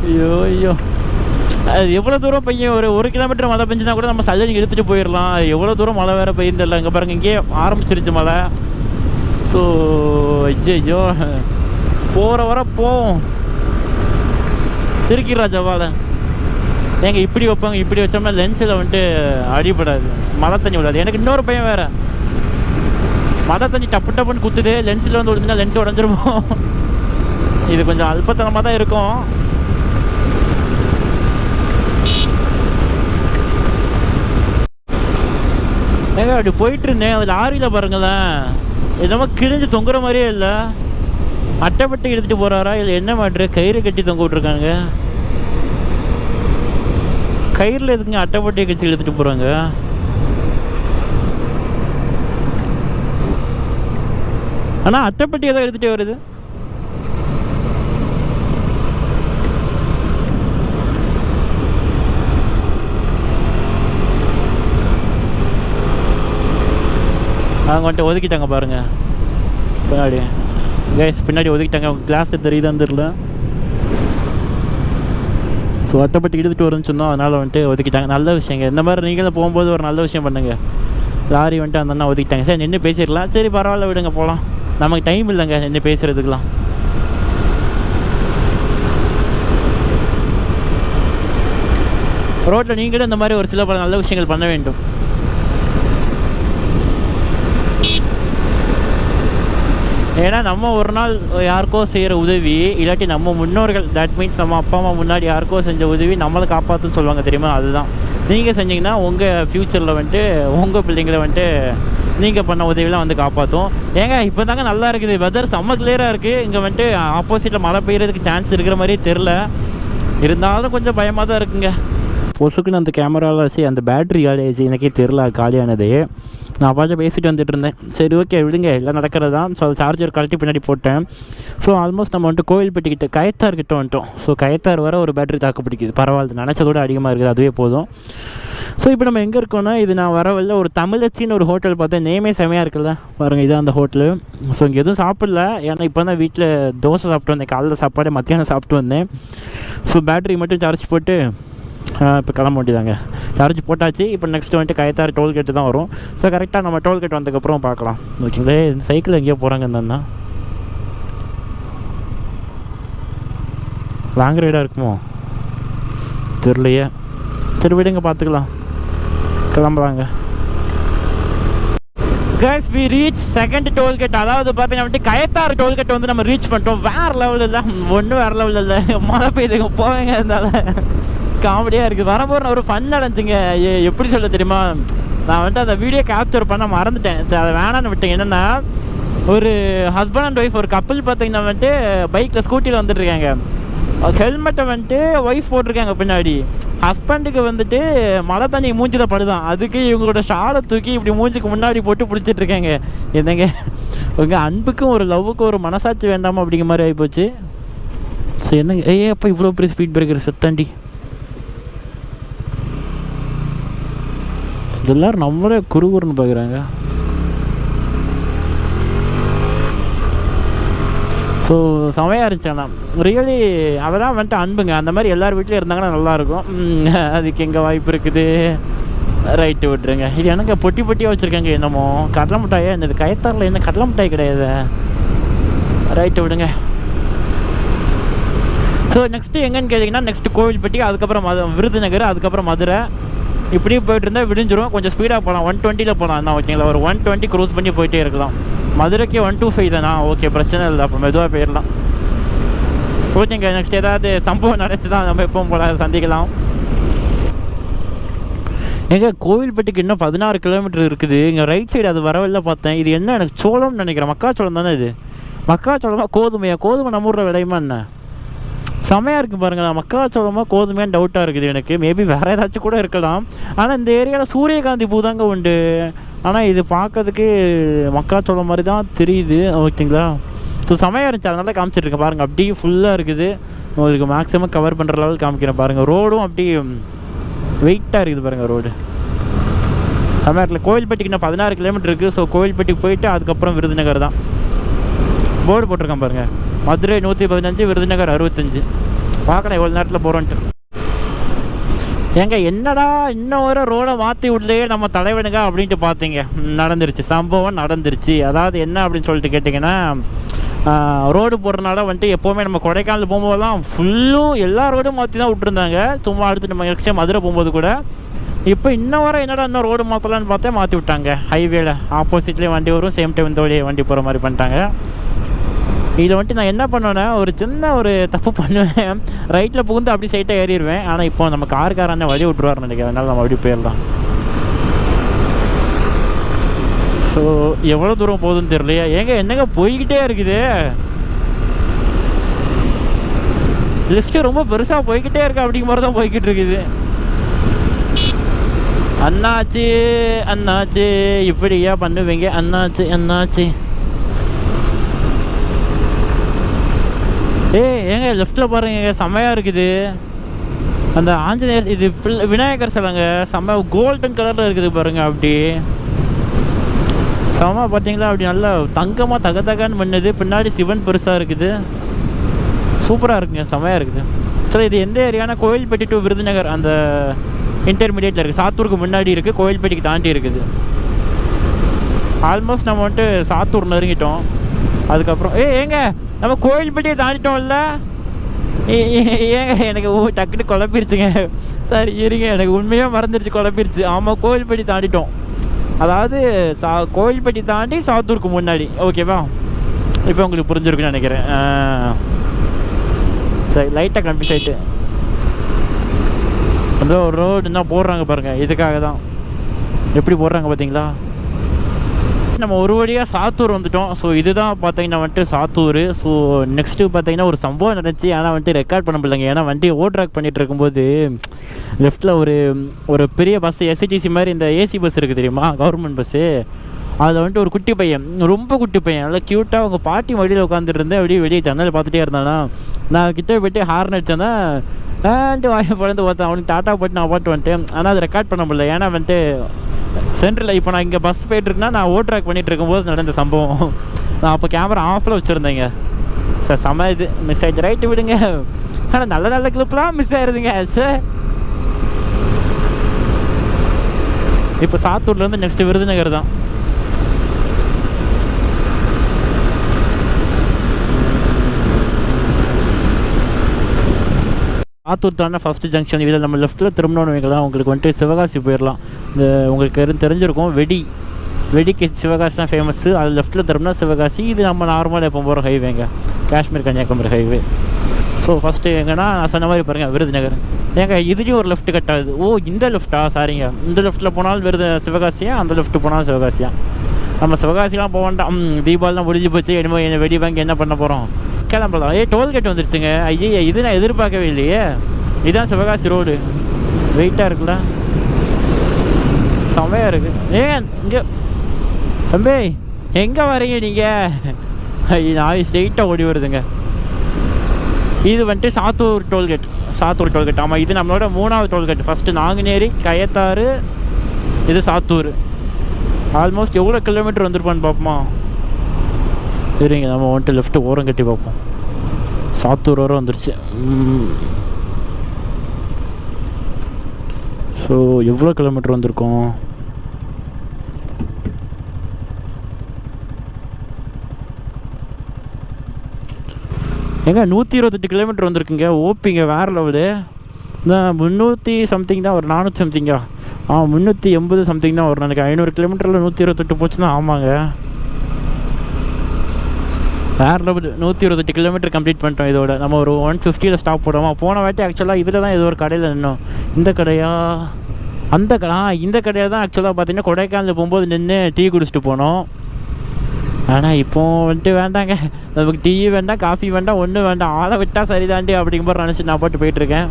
ஐயோ அது எவ்வளோ தூரம் பெய்யும்? ஒரு கிலோமீட்டர் மழை பெஞ்சுனா கூட நம்ம சல்லி எடுத்துகிட்டு போயிடலாம். எவ்வளோ தூரம் மழை வேறு பெய்யுந்தில்ல. இங்கே பாருங்கள், இங்கேயே ஆரம்பிச்சிருச்சு மழை. ஸோ ஐயோ போகிற வர போவோம். திருக்கிடுறா ஜவாலை. ஏங்க இப்படி வைப்பாங்க, இப்படி வச்சோம்னா லென்ஸில் வந்துட்டு அடிபடாது, மழை தண்ணி விடாது. எனக்கு இன்னொரு பையன் வேறு, மழை தண்ணி டப்பு டப்புன்னு குத்துது, லென்ஸில் வந்து விழுந்துன்னா லென்ஸ் உடஞ்சிருப்போம். இது கொஞ்சம் அல்பத்தனமாக தான் இருக்கும். ஏங்க அப்படி போயிட்டு இருந்தேன், அது லாரியில் பாருங்களேன், என்னமோ கிழிஞ்சு தொங்குற மாதிரியே இல்லை. அட்டைப்பட்டு எடுத்துகிட்டு போகிறாரா இல்லை என்ன மாட்டுற? கயிறு கட்டி தொங்க விட்ருக்காங்க. கயிறில் எதுங்க அட்டைப்பட்டியை கட்சி எடுத்துகிட்டு போகிறாங்க? ஆனால் அட்டைப்பட்டியை தான் எடுத்துகிட்டே வருது. அவங்க வந்துட்டு ஒதுக்கிட்டாங்க பாருங்கள் பின்னாடி. கைஸ் பின்னாடி ஒதுக்கிட்டாங்க. அவங்க கிளாஸில் தெரியுதான்னு தெரில. ஸோ அட்டைப்பட்டி எடுத்துகிட்டு வரும்னு சொன்னோம், அதனால் வந்துட்டு ஒதுக்கிட்டாங்க. நல்ல விஷயங்க. இந்த மாதிரி நீங்களும் போகும்போது ஒரு நல்ல விஷயம் பண்ணுங்க. லாரி வந்துட்டு அந்த அண்ணா ஒதுக்கிட்டாங்க. சரி நின்று பேசிடலாம். சரி பரவாயில்ல விடுங்க போகலாம். நமக்கு டைம் இல்லைங்க நின்று பேசுகிறதுக்கெலாம். ரோட்டில் நீங்களும் இந்த மாதிரி ஒரு சில பல நல்ல விஷயங்கள் பண்ண வேண்டும். ஏன்னா நம்ம ஒரு நாள் யாருக்கோ செய்கிற உதவி, இல்லாட்டி நம்ம முன்னோர்கள், தட் மீன்ஸ் நம்ம அப்பா அம்மா முன்னாடி யாருக்கோ செஞ்ச உதவி நம்மளை காப்பாற்றுன்னு சொல்லுவாங்க தெரியுமா? அதுதான் நீங்கள் செஞ்சிங்கன்னா உங்கள் ஃப்யூச்சரில் வந்துட்டு உங்கள் பிள்ளைங்களை வந்துட்டு நீங்கள் பண்ண உதவியெலாம் வந்து காப்பாற்றும். ஏங்க இப்போ தாங்க நல்லா இருக்குது, வெதர் செம்ம கிளியராக இருக்குது. இங்கே வந்துட்டு ஆப்போசிட்டில் மழை பெய்யறதுக்கு சான்ஸ் இருக்கிற மாதிரியே தெரில. இருந்தாலும் கொஞ்சம் பயமாக தான் இருக்குங்க. பொசுக்குன்னு அந்த கேமராவில் வச்சு அந்த பேட்ரி காலியாச்சு, எனக்கே தெரில காலியானது. நான் பாட்டு பேசிட்டு வந்துட்டு இருந்தேன். சரி ஓகே விடுங்க, எல்லாம் நடக்கிறது தான். ஸோ சார்ஜர் கழட்டி பின்னாடி போட்டேன். ஸோ ஆல்மோஸ்ட் நம்ம வந்துட்டு கோயில்பட்டிக்கிட்ட கயத்தார்கிட்ட வந்துட்டோம். ஸோ கயத்தார் வர ஒரு பேட்டரி தாக்கு பிடிக்குது. பரவாயில்ல, நினச்சதோட அதிகமாக இருக்குது, அதுவே போதும். ஸோ இப்போ நம்ம எங்கே இருக்கோன்னா, இது நான் வரவில்லை ஒரு தமிழச்சின்னு ஒரு ஹோட்டல் பார்த்தேன். நேமே செமையாக இருக்குல்ல பாருங்கள், இதுதான் அந்த ஹோட்டலு. ஸோ இங்கே எதுவும் சாப்பிடல, ஏன்னா இப்போ தான் வீட்டில் தோசை சாப்பிட்டு வந்தேன். காலைல சாப்பாடு மத்தியானம் சாப்பிட்டு வந்தேன். ஸோ பேட்டரி மட்டும் சார்ஜ் போட்டு இப்போ கிளம்ப வேண்டியதாங்க. சார்ஜ் போட்டாச்சு. இப்போ நெக்ஸ்ட்டு வந்துட்டு கயத்தாறு டோல்கேட்டு தான் வரும். ஸோ கரெக்டாக நம்ம டோல்கேட் வந்ததுக்கப்புறம் பார்க்கலாம். ஓகேங்களே, இந்த சைக்கிள் எங்கேயோ போகிறாங்க என்னன்னா லாங் ரைடாக இருக்குமோ தெரியலையே. சரி விடுங்க, பார்த்துக்கலாம், கிளம்புறாங்க. Guys we reach second tollgate. அதாவது பார்த்தீங்கன்னா வந்துட்டு கயத்தாறு டோல்கேட் வந்து நம்ம ரீச் பண்ணிட்டோம். வேறு லெவலில் இல்லை, ஒன்றும் வேறு லெவலில் இல்லை. மழை பெய்யுதுங்க, போவேங்க. இருந்தாலும் காமெடியாக இருக்குது. வரப்போகிற ஒரு ஃபன் நடந்துச்சுங்க. எப்படி சொல்ல தெரியுமா, நான் வந்துட்டு அந்த வீடியோ கேப்சர் பண்ண மறந்துட்டேன். சரி அதை வேணான்னு விட்டேன். என்னென்னா ஒரு ஹஸ்பண்ட் அண்ட் ஒய்ஃப், ஒரு கப்பிள் பார்த்தீங்கன்னா வந்துட்டு பைக்கில் ஸ்கூட்டியில் வந்துட்டுருக்காங்க. ஹெல்மெட்டை வந்துட்டு ஒய்ஃப் போட்டிருக்காங்க பின்னாடி. ஹஸ்பண்டுக்கு வந்துட்டு மழை தண்ணி மூஞ்சில் படுதான். அதுக்கு இவங்களோட ஷாலை தூக்கி இப்படி மூஞ்சிக்கு முன்னாடி போட்டு பிடிச்சிட்ருக்காங்க. என்னங்க உங்கள் அன்புக்கும் ஒரு லவ்வுக்கும் ஒரு மனசாட்சி வேண்டாமா அப்படிங்கிற மாதிரி ஆகிப்போச்சு. ஸோ என்னங்க அப்போ இவ்வளோ பெரிய ஸ்பீட் பிரேக்கர் செத்தாண்டி. எல்லோரும் நம்மளே குறுகுறுன்னு பார்க்குறாங்க. ஸோ செமையாக இருந்துச்சு. ஆனால் ரியலி அதெல்லாம் வந்துட்டு அன்புங்க. அந்த மாதிரி எல்லார் வீட்லேயும் இருந்தாங்கன்னா நல்லாயிருக்கும். அதுக்கு எங்கே வாய்ப்பு இருக்குது. ரைட்டு விட்டுருங்க. இது எனக்கு பொட்டி பொட்டியாக வச்சுருக்காங்க. என்னமோ கடலை மிட்டாயா இந்த கயத்தாரில் என்ன கடலை மிட்டாய் கிடையாது. ரைட்டு விடுங்க. ஸோ நெக்ஸ்ட்டு எங்கன்னு கேட்டிங்கன்னா நெக்ஸ்ட்டு கோவில்பட்டி, அதுக்கப்புறம் விருதுநகர், அதுக்கப்புறம் மதுரை. இப்படியே போயிட்டு இருந்தால் விடிஞ்சிரும். கொஞ்சம் ஸ்பீடாக போகலாம். 120 போகலாம் என்ன ஓகேங்களா. ஒரு 120 க்ரூஸ் பண்ணி போயிட்டே இருக்கலாம். மதுரைக்கு 125 தானா, ஓகே பிரச்சனை இல்லை. அப்போ மெதுவாக போயிடலாம். ஓகேங்க. நெக்ஸ்ட் ஏதாவது சம்பவம் நினச்சி தான் நம்ம எப்பவும் போல சந்திக்கலாம். எங்கள் கோவில்பட்டிக்கு இன்னும் 16 கிலோமீட்டர் இருக்குது. இங்கே ரைட் சைடு அது வரவில்லை பார்த்தேன். இது என்ன எனக்கு சோளம்னு நினைக்கிறேன். மக்காச்சோளம் தானே இது. மக்காச்சோளமா கோதுமையா? கோதுமை நம்ம ஊரில் விளையுமா என்ன? செமையாக இருக்குது பாருங்கள். மக்காச்சோளமாக கோதுமையான்னு டவுட்டாக இருக்குது எனக்கு. மேபி வேறு ஏதாச்சும் கூட இருக்கலாம். ஆனால் இந்த ஏரியாவில் சூரியகாந்தி பூ தாங்க உண்டு. ஆனால் இது பார்க்கறதுக்கு மக்காச்சோளம் மாதிரி தான் தெரியுது. ஓகேங்களா. ஸோ செமையாக இருந்துச்சு. அதனால காமிச்சிட்ருக்கேன் பாருங்கள். அப்படியே ஃபுல்லாக இருக்குது. உங்களுக்கு மேக்ஸிமம் கவர் பண்ணுற லெவல் காமிக்கிறேன் பாருங்கள். ரோடும் அப்படியே வெயிட்டாக இருக்குது பாருங்கள் ரோடு. செமையாக இருக்குல்ல. கோவில்பட்டிக்கு இன்னும் 16 கிலோமீட்டர் இருக்குது. ஸோ கோவில்பட்டிக்கு போயிட்டு அதுக்கப்புறம் விருதுநகர் தான். போர்டு போட்டிருக்கேன் பாருங்கள். மதுரை 115, விருதுநகர் 65. பார்க்கலாம் எவ்வளோ நேரத்தில் போகிறோன்ட்டு. ஏங்க என்னடா இன்னும் ஒரு ரோடை மாற்றி விடலையே நம்ம தலைவனுங்க அப்படின்ட்டு பார்த்தீங்க. நடந்துருச்சு, சம்பவம் நடந்துருச்சு. அதாவது என்ன அப்படின்னு சொல்லிட்டு கேட்டிங்கன்னா, ரோடு போடுறதுனால வந்துட்டு எப்போவுமே நம்ம கொடைக்கானல் போகும்போதெல்லாம் ஃபுல்லும் எல்லா ரோடும் மாற்றி தான் விட்டுருந்தாங்க. சும்மா அடுத்து நம்ம நெக்ஸ்ட் மதுரை போகும்போது கூட. இப்போ இன்னும் வர என்னடா இன்னும் ரோடு மாற்றலான்னு பார்த்தா மாற்றி விட்டாங்க. ஹைவேல ஆப்போசிட்லேயே வண்டி வரும், சேம் டைம் இந்த வழியே வண்டி போகிற மாதிரி பண்ணிட்டாங்க. இதில் வந்துட்டு நான் என்ன பண்ணுவேன்னா, ஒரு சின்ன ஒரு தப்பு பண்ணுவேன். ரைட்டில் புகுந்து அப்படி சைட்டாக ஏறிடுவேன். ஆனால் இப்போ நம்ம காருக்காரன் வழி விட்டுருவாருன்னு நினைக்கிறேன். அதனால நம்ம அப்படி போயிடலாம். ஸோ எவ்வளோ தூரம் போகுதுன்னு தெரியலையா. ஏங்க என்னங்க போய்கிட்டே இருக்குது. லிஸ்ட்டு ரொம்ப பெருசாக போய்கிட்டே இருக்கு. அப்படிங்கிற மாதிரி தான் போய்கிட்டு இருக்குது. அண்ணாச்சி அண்ணாச்சி இப்படியா பண்ணுவீங்க அண்ணாச்சி அண்ணாச்சி. ஏங்க லெஃப்ட்டில் பாருங்க செம்மையாக இருக்குது. அந்த ஆஞ்சநேயர் இது விநாயகர் சிலைங்க. செம்ம கோல்டன் கலரில் இருக்குது பாருங்கள். அப்படி செம்ம பார்த்தீங்களா. அப்படி நல்லா தங்கமாக தகன்னு பண்ணுது. பின்னாடி சிவன் பெருசாக இருக்குது. சூப்பராக இருக்குங்க. செம்மையாக இருக்குது. சரி இது எந்த ஏரியானா கோவில்பட்டி டு விருதுநகர் அந்த இன்டர்மீடியேட்டில் இருக்குது. சாத்தூருக்கு முன்னாடி இருக்குது, கோவில்பட்டிக்கு தாண்டி இருக்குது. ஆல்மோஸ்ட் நம்ம வந்துட்டு சாத்தூர் நெருங்கிட்டோம். அதுக்கப்புறம் ஏங்க நம்ம கோவில்பட்டியை தாண்டிட்டோம்ல. ஏங்க எனக்கு டக்குன்னு குழப்பிருச்சுங்க. சரி இருங்க, எனக்கு உண்மையாக மறந்துருச்சு, குழப்பிருச்சு. ஆமாம் கோவில்பட்டி தாண்டிட்டோம். அதாவது கோவில்பட்டி தாண்டி சாத்தூருக்கு முன்னாடி. ஓகேவா, இப்போ உங்களுக்கு புரிஞ்சிருக்குன்னு நினைக்கிறேன். சரி லைட்டாக கன்ஃபியூஸ் ஆகிட்டு. அந்த ஒரு ரோடு என்ன போடுறாங்க பாருங்கள். இதுக்காக தான் எப்படி போடுறாங்க பார்த்தீங்களா. நம்ம ஒரு வழியாக சாத்தூர் வந்துட்டோம். ஸோ இதுதான் பார்த்தீங்கன்னா வந்துட்டு சாத்தூர். ஸோ நெக்ஸ்ட்டு பார்த்தீங்கன்னா ஒரு சம்பவம் நடந்துச்சு. ஆனால் வந்துட்டு ரெக்கார்ட் பண்ண முடியலைங்க. ஏன்னா வண்டி ஓவர்ட்ராக் பண்ணிகிட்டு இருக்கும்போது லெஃப்ட்டில் ஒரு பெரிய பஸ்ஸு எஸ்சிடிசி மாதிரி இந்த ஏசி பஸ் இருக்குது தெரியுமா, கவர்மெண்ட் பஸ்ஸு. அதில் வந்துட்டு ஒரு குட்டி பையன், ரொம்ப குட்டி பையன், நல்லா க்யூட்டாக அவங்க பாட்டி வழியில் உட்காந்துட்டு இருந்தேன். அப்படியே வெளியே ஜன்னல் பார்த்துட்டே இருந்தானா. நான் கிட்டே போய்ட்டு ஹார்ன் அடித்தேன்னா வாயை பழந்து பார்த்தேன். அவனுக்கு டாட்டா போட்டு நான் பாட்டு வந்துட்டேன். ஆனால் அதை ரெக்கார்ட் பண்ண முடியல. ஏன்னா வந்துட்டு சென்ட்ரலில் இப்போ நான் இங்கே பஸ் போய்ட்டுருக்குன்னா நான் ஓவர்ட்ராக் பண்ணிகிட்டு இருக்கும்போது நடந்த சம்பவம். நான் அப்போ கேமரா ஆஃபில் வச்சுருந்தேங்க. சார் செம இது மிஸ் ஆகிடுச்சு. ரைட்டு விடுங்க. ஆனால் நல்ல நல்ல கிளிப்லாம் மிஸ் ஆகிடுதுங்க சார். இப்போ சாத்தூர்லேருந்து நெக்ஸ்ட்டு விருதுநகர் தான். சாத்தூர் தானே ஃபஸ்ட்டு ஜங்ஷன். இதில் நம்ம லெஃப்ட்டில் திரும்பணும்னு வைக்கலாம். உங்களுக்கு வந்துட்டு சிவகாசி போயிடலாம். இந்த உங்களுக்கு தெரிஞ்சிருக்கும் வெடிக்கு சிவகாசி தான் ஃபேமஸ்ஸு. அது லெஃப்ட்டில் திரும்பினா சிவகாசி. இது நம்ம நார்மலாக எப்போ போகிற ஹைவேங்க, Kashmir Kanyakumari highway. So first எங்கன்னா நான் சொன்ன மாதிரி பாருங்கள் விருதுநகர். ஏங்க இதுலேயும் ஒரு லெஃப்ட் கட் ஆகுது. ஓ இந்த லெஃப்ட்டா, சாரிங்க. இந்த லெஃப்ட்டில் போனாலும் சிவகாசியா, அந்த லெஃப்ட்டு போனாலும் சிவகாசியா. நம்ம சிவகாசிலாம் போக வேண்டாம். தீபாவளிலாம் முடிஞ்சு போச்சு. என்னமோ வெடி வாங்கி என்ன பண்ண போகிறோம், கிளம்பலாம். டோல்கேட் வந்துருச்சுங்க. ஐயே இது நான் எதிர்பார்க்கவே இல்லையே. இதுதான் சிவகாசி ரோடு. வெயிட்டாக இருக்குல்ல, செம்மையாக இருக்குது. இங்கே தம்பி எங்கே வரீங்க நீங்கள்? நான் ஸ்ட்ரெயிட்டாக ஓடி வருதுங்க. இது வந்துட்டு சாத்தூர் டோல்கேட். ஆமாம் இது நம்மளோட 3வது டோல்கேட். ஃபஸ்ட்டு நாங்குநேரி, கயத்தாறு, இது சாத்தூர். ஆல்மோஸ்ட் எவ்வளோ கிலோமீட்டர் வந்துருப்பான்னு பார்ப்போமா? சரிங்க, நம்ம வந்துட்டு லெஃப்ட்டு ஓரம் கட்டி பார்ப்போம். சாத்தூர் வரை வந்துருச்சு. ஸோ எவ்வளோ கிலோமீட்டர் வந்திருக்கோம்? ஏங்க 128 கிலோமீட்டர் வந்திருக்குங்க. ஓபிங்க வேறு லெவலு. இந்த 300 சம்திங் தான், ஒரு 400 சம்திங்கா? 380 சம்திங் தான் வரும் எனக்கு. 500 கிலோமீட்டரில் 128 போச்சுன்னா ஆமாங்க, வேறு லெவல். 128 கிலோமீட்டர் கம்ப்ளீட் பண்ணிட்டோம். இதோட நம்ம ஒரு 150 ஸ்டாப் போடுவோம். போன வாட்டி ஆக்சுவலாக இதில் தான் ஏதோ ஒரு கடையில் நின்னோம். இந்த கடையா அந்த கடை? இந்த கடையில் தான் ஆக்சுவலாக பார்த்தீங்கன்னா கொடைக்கானல் போகும்போது நின்று டீ குடிச்சிட்டு போனோம். ஆனால் இப்போ வந்துட்டு வேண்டாங்க, நமக்கு டீ வேண்டாம், காஃபி வேண்டாம், ஒன்றும் வேண்டாம், ஆளை விட்டால் சரிதாண்டி அப்படிங்கும்போது நினச்சி நான் போட்டு போயிட்டுருக்கேன்.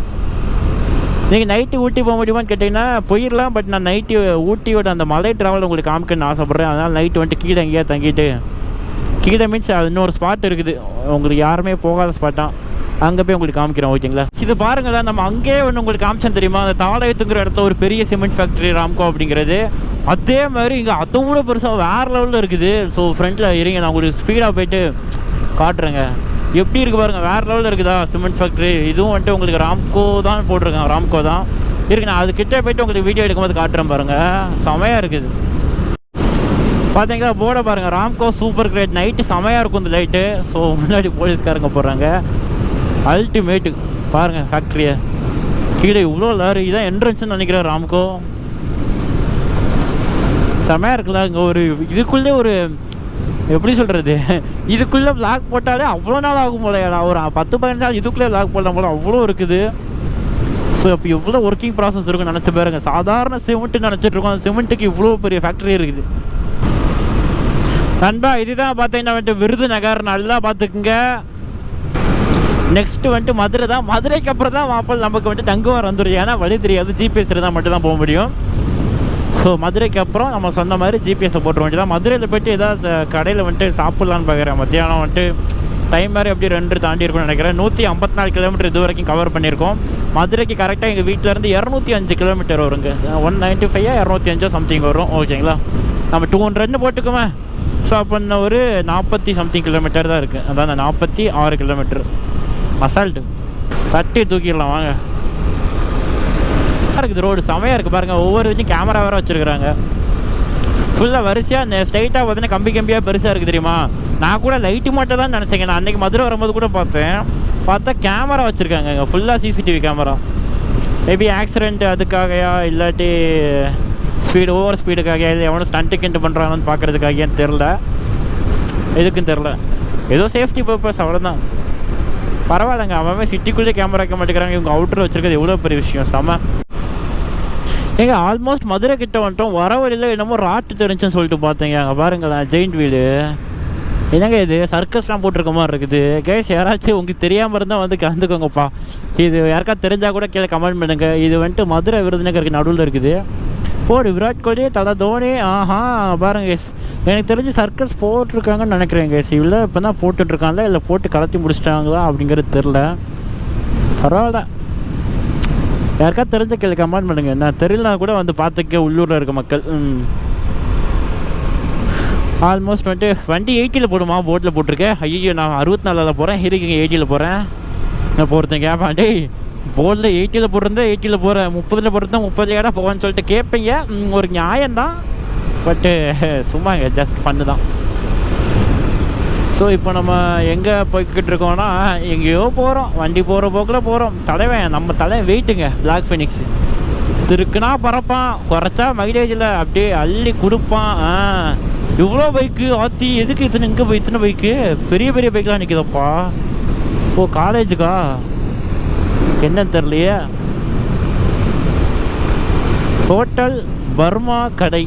நீங்கள் நைட்டு ஊட்டி போக முடியுமான்னு கேட்டிங்கன்னா போயிடலாம். பட் நான் நைட்டு ஊட்டியோட அந்த மலை ட்ராவல் உங்களுக்கு காமிக்கணும்னு ஆசைப்பட்றேன். அதனால் நைட்டு வந்துட்டு கீழே எங்கேயா தங்கிட்டு, கீழே மீன்ஸ் அது இன்னொரு ஸ்பாட் இருக்குது உங்களுக்கு யாருமே போகாத ஸ்பாட்டாக, அங்கே போய் உங்களுக்கு காமிக்கிறோம். ஓகேங்களா? இது பாருங்களேன், நம்ம அங்கேயே ஒன்று உங்களுக்கு காமிச்சோம் தெரியுமா? அந்த தாளையத்துங்கிற இடத்துல ஒரு பெரிய சிமெண்ட் ஃபேக்ட்ரி ராம்கோ அப்படிங்கிறது. அதே மாதிரி இங்கே அதை விட பெருசாக வேறு லெவலில் இருக்குது. ஸோ ஃப்ரண்ட்டில் இருங்க, நான் உங்களுக்கு ஸ்பீடாக போய்ட்டு காட்டுறேங்க எப்படி இருக்குது பாருங்கள். வேறு லெவலில் இருக்குதா சிமெண்ட் ஃபேக்ட்ரி? இதுவும் வந்துட்டு உங்களுக்கு ராம்கோ தான் போட்டிருக்கேன், ராம்கோ தான் இருக்கு. நான் அதுக்கிட்டே போய்ட்டு உங்களுக்கு வீடியோ எடுக்கும்போது காட்டுறேன் பாருங்கள், செமையாக இருக்குது. பார்த்தீங்களா போர்டை பாருங்கள், ராம்கோ சூப்பர் கிரேட். நைட்டு செமையாக இருக்கும் இந்த லைட்டு. ஸோ முன்னாடி போலீஸ்காரங்க போடுறாங்க. அல்டிமேட்டு பாருங்கள் ஃபேக்ட்ரியை. கீழே இவ்வளோ லாரி, இதான் என்ட்ரன்ஸ்ன்னு நினைக்கிறேன் ராம்கோ. செமையாக இருக்குல்ல. இங்கே ஒரு இதுக்குள்ளே ஒரு எப்படி சொல்கிறது, இதுக்குள்ளே வ்ளாக் போட்டாலே அவ்வளோ நாள் ஆகும் போலையாடா. ஒரு 10-15 நாள் இதுக்குள்ளே வ்ளாக் போடலாம் போல, அவ்வளோ இருக்குது. ஸோ இப்போ எவ்வளோ ஒர்க்கிங் ப்ராசஸ் இருக்குன்னு நினச்சி பாருங்க. சாதாரண சிமெண்ட்டு நினச்சிட்ருக்கோம், அந்த சிமெண்ட்டுக்கு இவ்வளோ பெரிய ஃபேக்ட்ரி இருக்குது நண்பா. இதுதான் பார்த்தீங்கன்னா வந்துட்டு விருதுநகர். நல்லா பார்த்துக்குங்க. நெக்ஸ்ட்டு வந்துட்டு மதுரை தான். மதுரைக்கு அப்புறம் தான் மாப்பிள் நமக்கு வந்துட்டு தங்குவார் வந்துடும். ஏன்னா வழி தெரியாது, ஜிபிஎஸ் இருந்தால் மட்டும் தான் போக முடியும். ஸோ மதுரைக்கு அப்புறம் நம்ம சொன்ன மாதிரி ஜிபிஎஸை போட்டுற வேண்டியதான். மதுரையில் போய்ட்டு ஏதாவது கடையில் வந்துட்டு சாப்பிட்லான்னு பார்க்குறேன். மத்தியானம் வந்துட்டு டைம் மாதிரி எப்படி 2 தாண்டி இருக்கும்னு நினைக்கிறேன். 154 கிலோமீட்டர் இது வரைக்கும் கவர் பண்ணியிருக்கோம். மதுரைக்கு கரெக்டாக எங்கள் வீட்டிலேருந்து 205 கிலோமீட்டர் வருங்க. 195 205 சம்திங் வரும். ஓகேங்களா? நம்ம 200 போட்டுக்குமே. ஸோ அப்போ இன்னும் ஒரு 40 சம்திங் கிலோமீட்டர் தான் இருக்குது. அதான் 46 கிலோமீட்டர் அசால்ட்டு தட்டி தூக்கிடலாம் வாங்க. இருக்குது ரோடு, செமையாக இருக்குது பாருங்கள். ஒவ்வொரு இதுலையும் கேமரா வேறு வச்சுருக்குறாங்க. ஃபுல்லாக வரிசையாக ஸ்ட்ரைட்டாக பார்த்தீங்கன்னா கம்பி கம்பியாக பெருசாக இருக்குது தெரியுமா? நான் கூட லைட்டு மட்டும் தான் நினச்சேங்க. நான் அன்றைக்கி மதுரை வரும்போது கூட பார்த்தா கேமரா வச்சுருக்காங்க இங்கே ஃபுல்லாக, சிசிடிவி கேமரா. மேபி ஆக்சிடென்ட் அதுக்காகயா இல்லாட்டி ஓவர் ஸ்பீடுக்காக, இல்லை எவனோ ஸ்டண்ட்டுக்கிண்டு பண்ணுறாங்கன்னு பார்க்குறதுக்காகன்னு தெரில, எதுக்குன்னு தெரில. ஏதோ சேஃப்டி பர்பஸ், அவ்வளோதான். பரவாயில்லைங்க. அவன் சிட்டிக்குள்ளே கேமரா வைக்க மாட்டேங்கிறாங்க. இவங்க அவுட்டர் வச்சுருக்கிறது எவ்வளோ பெரிய விஷயம், செம. ஏங்க ஆல்மோஸ்ட் மதுரை கிட்ட வந்துட்டோம். வர வழியில் என்னமோ ராட்டு தெரிஞ்சுன்னு சொல்லிட்டு பார்த்தீங்க. அங்கே பாருங்களேன், ஜெயிண்ட் வீடு. என்னங்க இது சர்க்கஸ்லாம் போட்டிருக்க மாதிரி இருக்குது. கேஸ் யாராச்சும் உங்களுக்கு தெரியாமல் இருந்தால் வந்து கலந்துக்கோங்கப்பா. இது யாருக்கா தெரிஞ்சால் கூட கீழே கமெண்ட் பண்ணுங்க. இது வந்துட்டு மதுரை விருதுநகருக்கு நடுவில் இருக்குது. போடு விராட் கோலி, தலை தோனி. ஆஹா பாருங்க கேஸ், எனக்கு தெரிஞ்சு சர்க்கஸ் போட்டிருக்காங்கன்னு நினைக்கிறேன் கேஸ். இல்லை இப்போ தான் போட்டுட்ருக்காங்களா இல்லை போட்டு கலத்தி முடிச்சிட்டாங்களா அப்படிங்கிறது தெரில. பரவாயில்ல, யாருக்கா தெரிஞ்ச கேள்வி கமெண்ட் பண்ணுங்க. நான் தெரியலனா கூட வந்து பார்த்துக்க உள்ளூரில் இருக்க மக்கள். ஆல்மோஸ்ட் வந்துட்டு வண்டி 80 போடுமா போட்டில் போட்டிருக்கேன். ஐயோ நான் 64 போகிறேன், இருக்குங்க 80 போகிறேன். நான் போகிறேன் கேட்பாண்டி போர்டில் 80 போட்டிருந்தேன், 80 போகிறேன், 30 போட்டிருந்தேன், 30 ஏடா போவேன்னு சொல்லிட்டு கேட்பீங்க. ஒரு நியாயம்தான், பட்டு சும்மாங்க ஜஸ்ட் ஃபன்னு தான். ஸோ இப்போ நம்ம எங்கே போய்கிட்டு இருக்கோம்னா எங்கேயோ போகிறோம். வண்டி போகிற போக்கில் போகிறோம். தலைவன் நம்ம தலைவன் வெயிட்டுங்க, பிளாக் ஃபெனிக்ஸ். திருக்குனா பறப்பான், குறைச்சா மைலேஜில் அப்படியே அள்ளி கொடுப்பான். இவ்வளோ பைக்கு ஆத்தி எதுக்கு இத்தனை இங்கே போய் இத்தனை பைக்கு? பெரிய பெரிய பைக்கெலாம் நிற்குதப்பா. ஓ காலேஜுக்கா என்னன்னு தெரியலையே. ஹோட்டல் பர்மா கடை.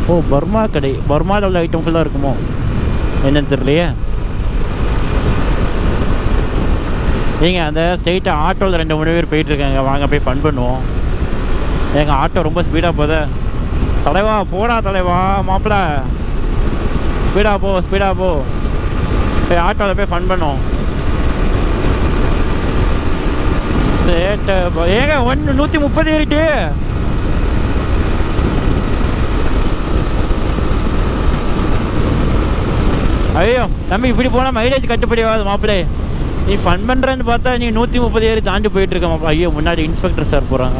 ஓ பர்மா கடை, பர்மாவில் உள்ள ஐட்டம் ஃபுல்லாக இருக்குமோ என்னன்னு தெரியலையே. ஏங்க அந்த ஸ்ட்ரெயிட்டாக ஆட்டோவில் 2-3 பேர் போயிட்டுருக்காங்க. வாங்க போய் ஃபன் பண்ணுவோம். எங்கள் ஆட்டோ ரொம்ப ஸ்பீடாக போகுது. தலைவா போடா தலைவா, மாப்பிள்ள ஸ்பீடாக போ, ஸ்பீடாக போ. போய் ஆட்டோவில் போய் ஃபன் பண்ணுவோம். சேட்டை ஏங்க 130 ஏறிட்டு ஐயோ தம்பி இப்படி போனால் மைலேஜ் கட்டுப்படி ஆகாது மாப்பிள்ளை. நீ ஃபன் பண்ணுறேன்னு பார்த்தா நீ 130 ஏறி தாண்டி போயிட்டுருக்க மாப்பிள்ளை. ஐயோ முன்னாடி இன்ஸ்பெக்டர் சார் போகிறாங்க,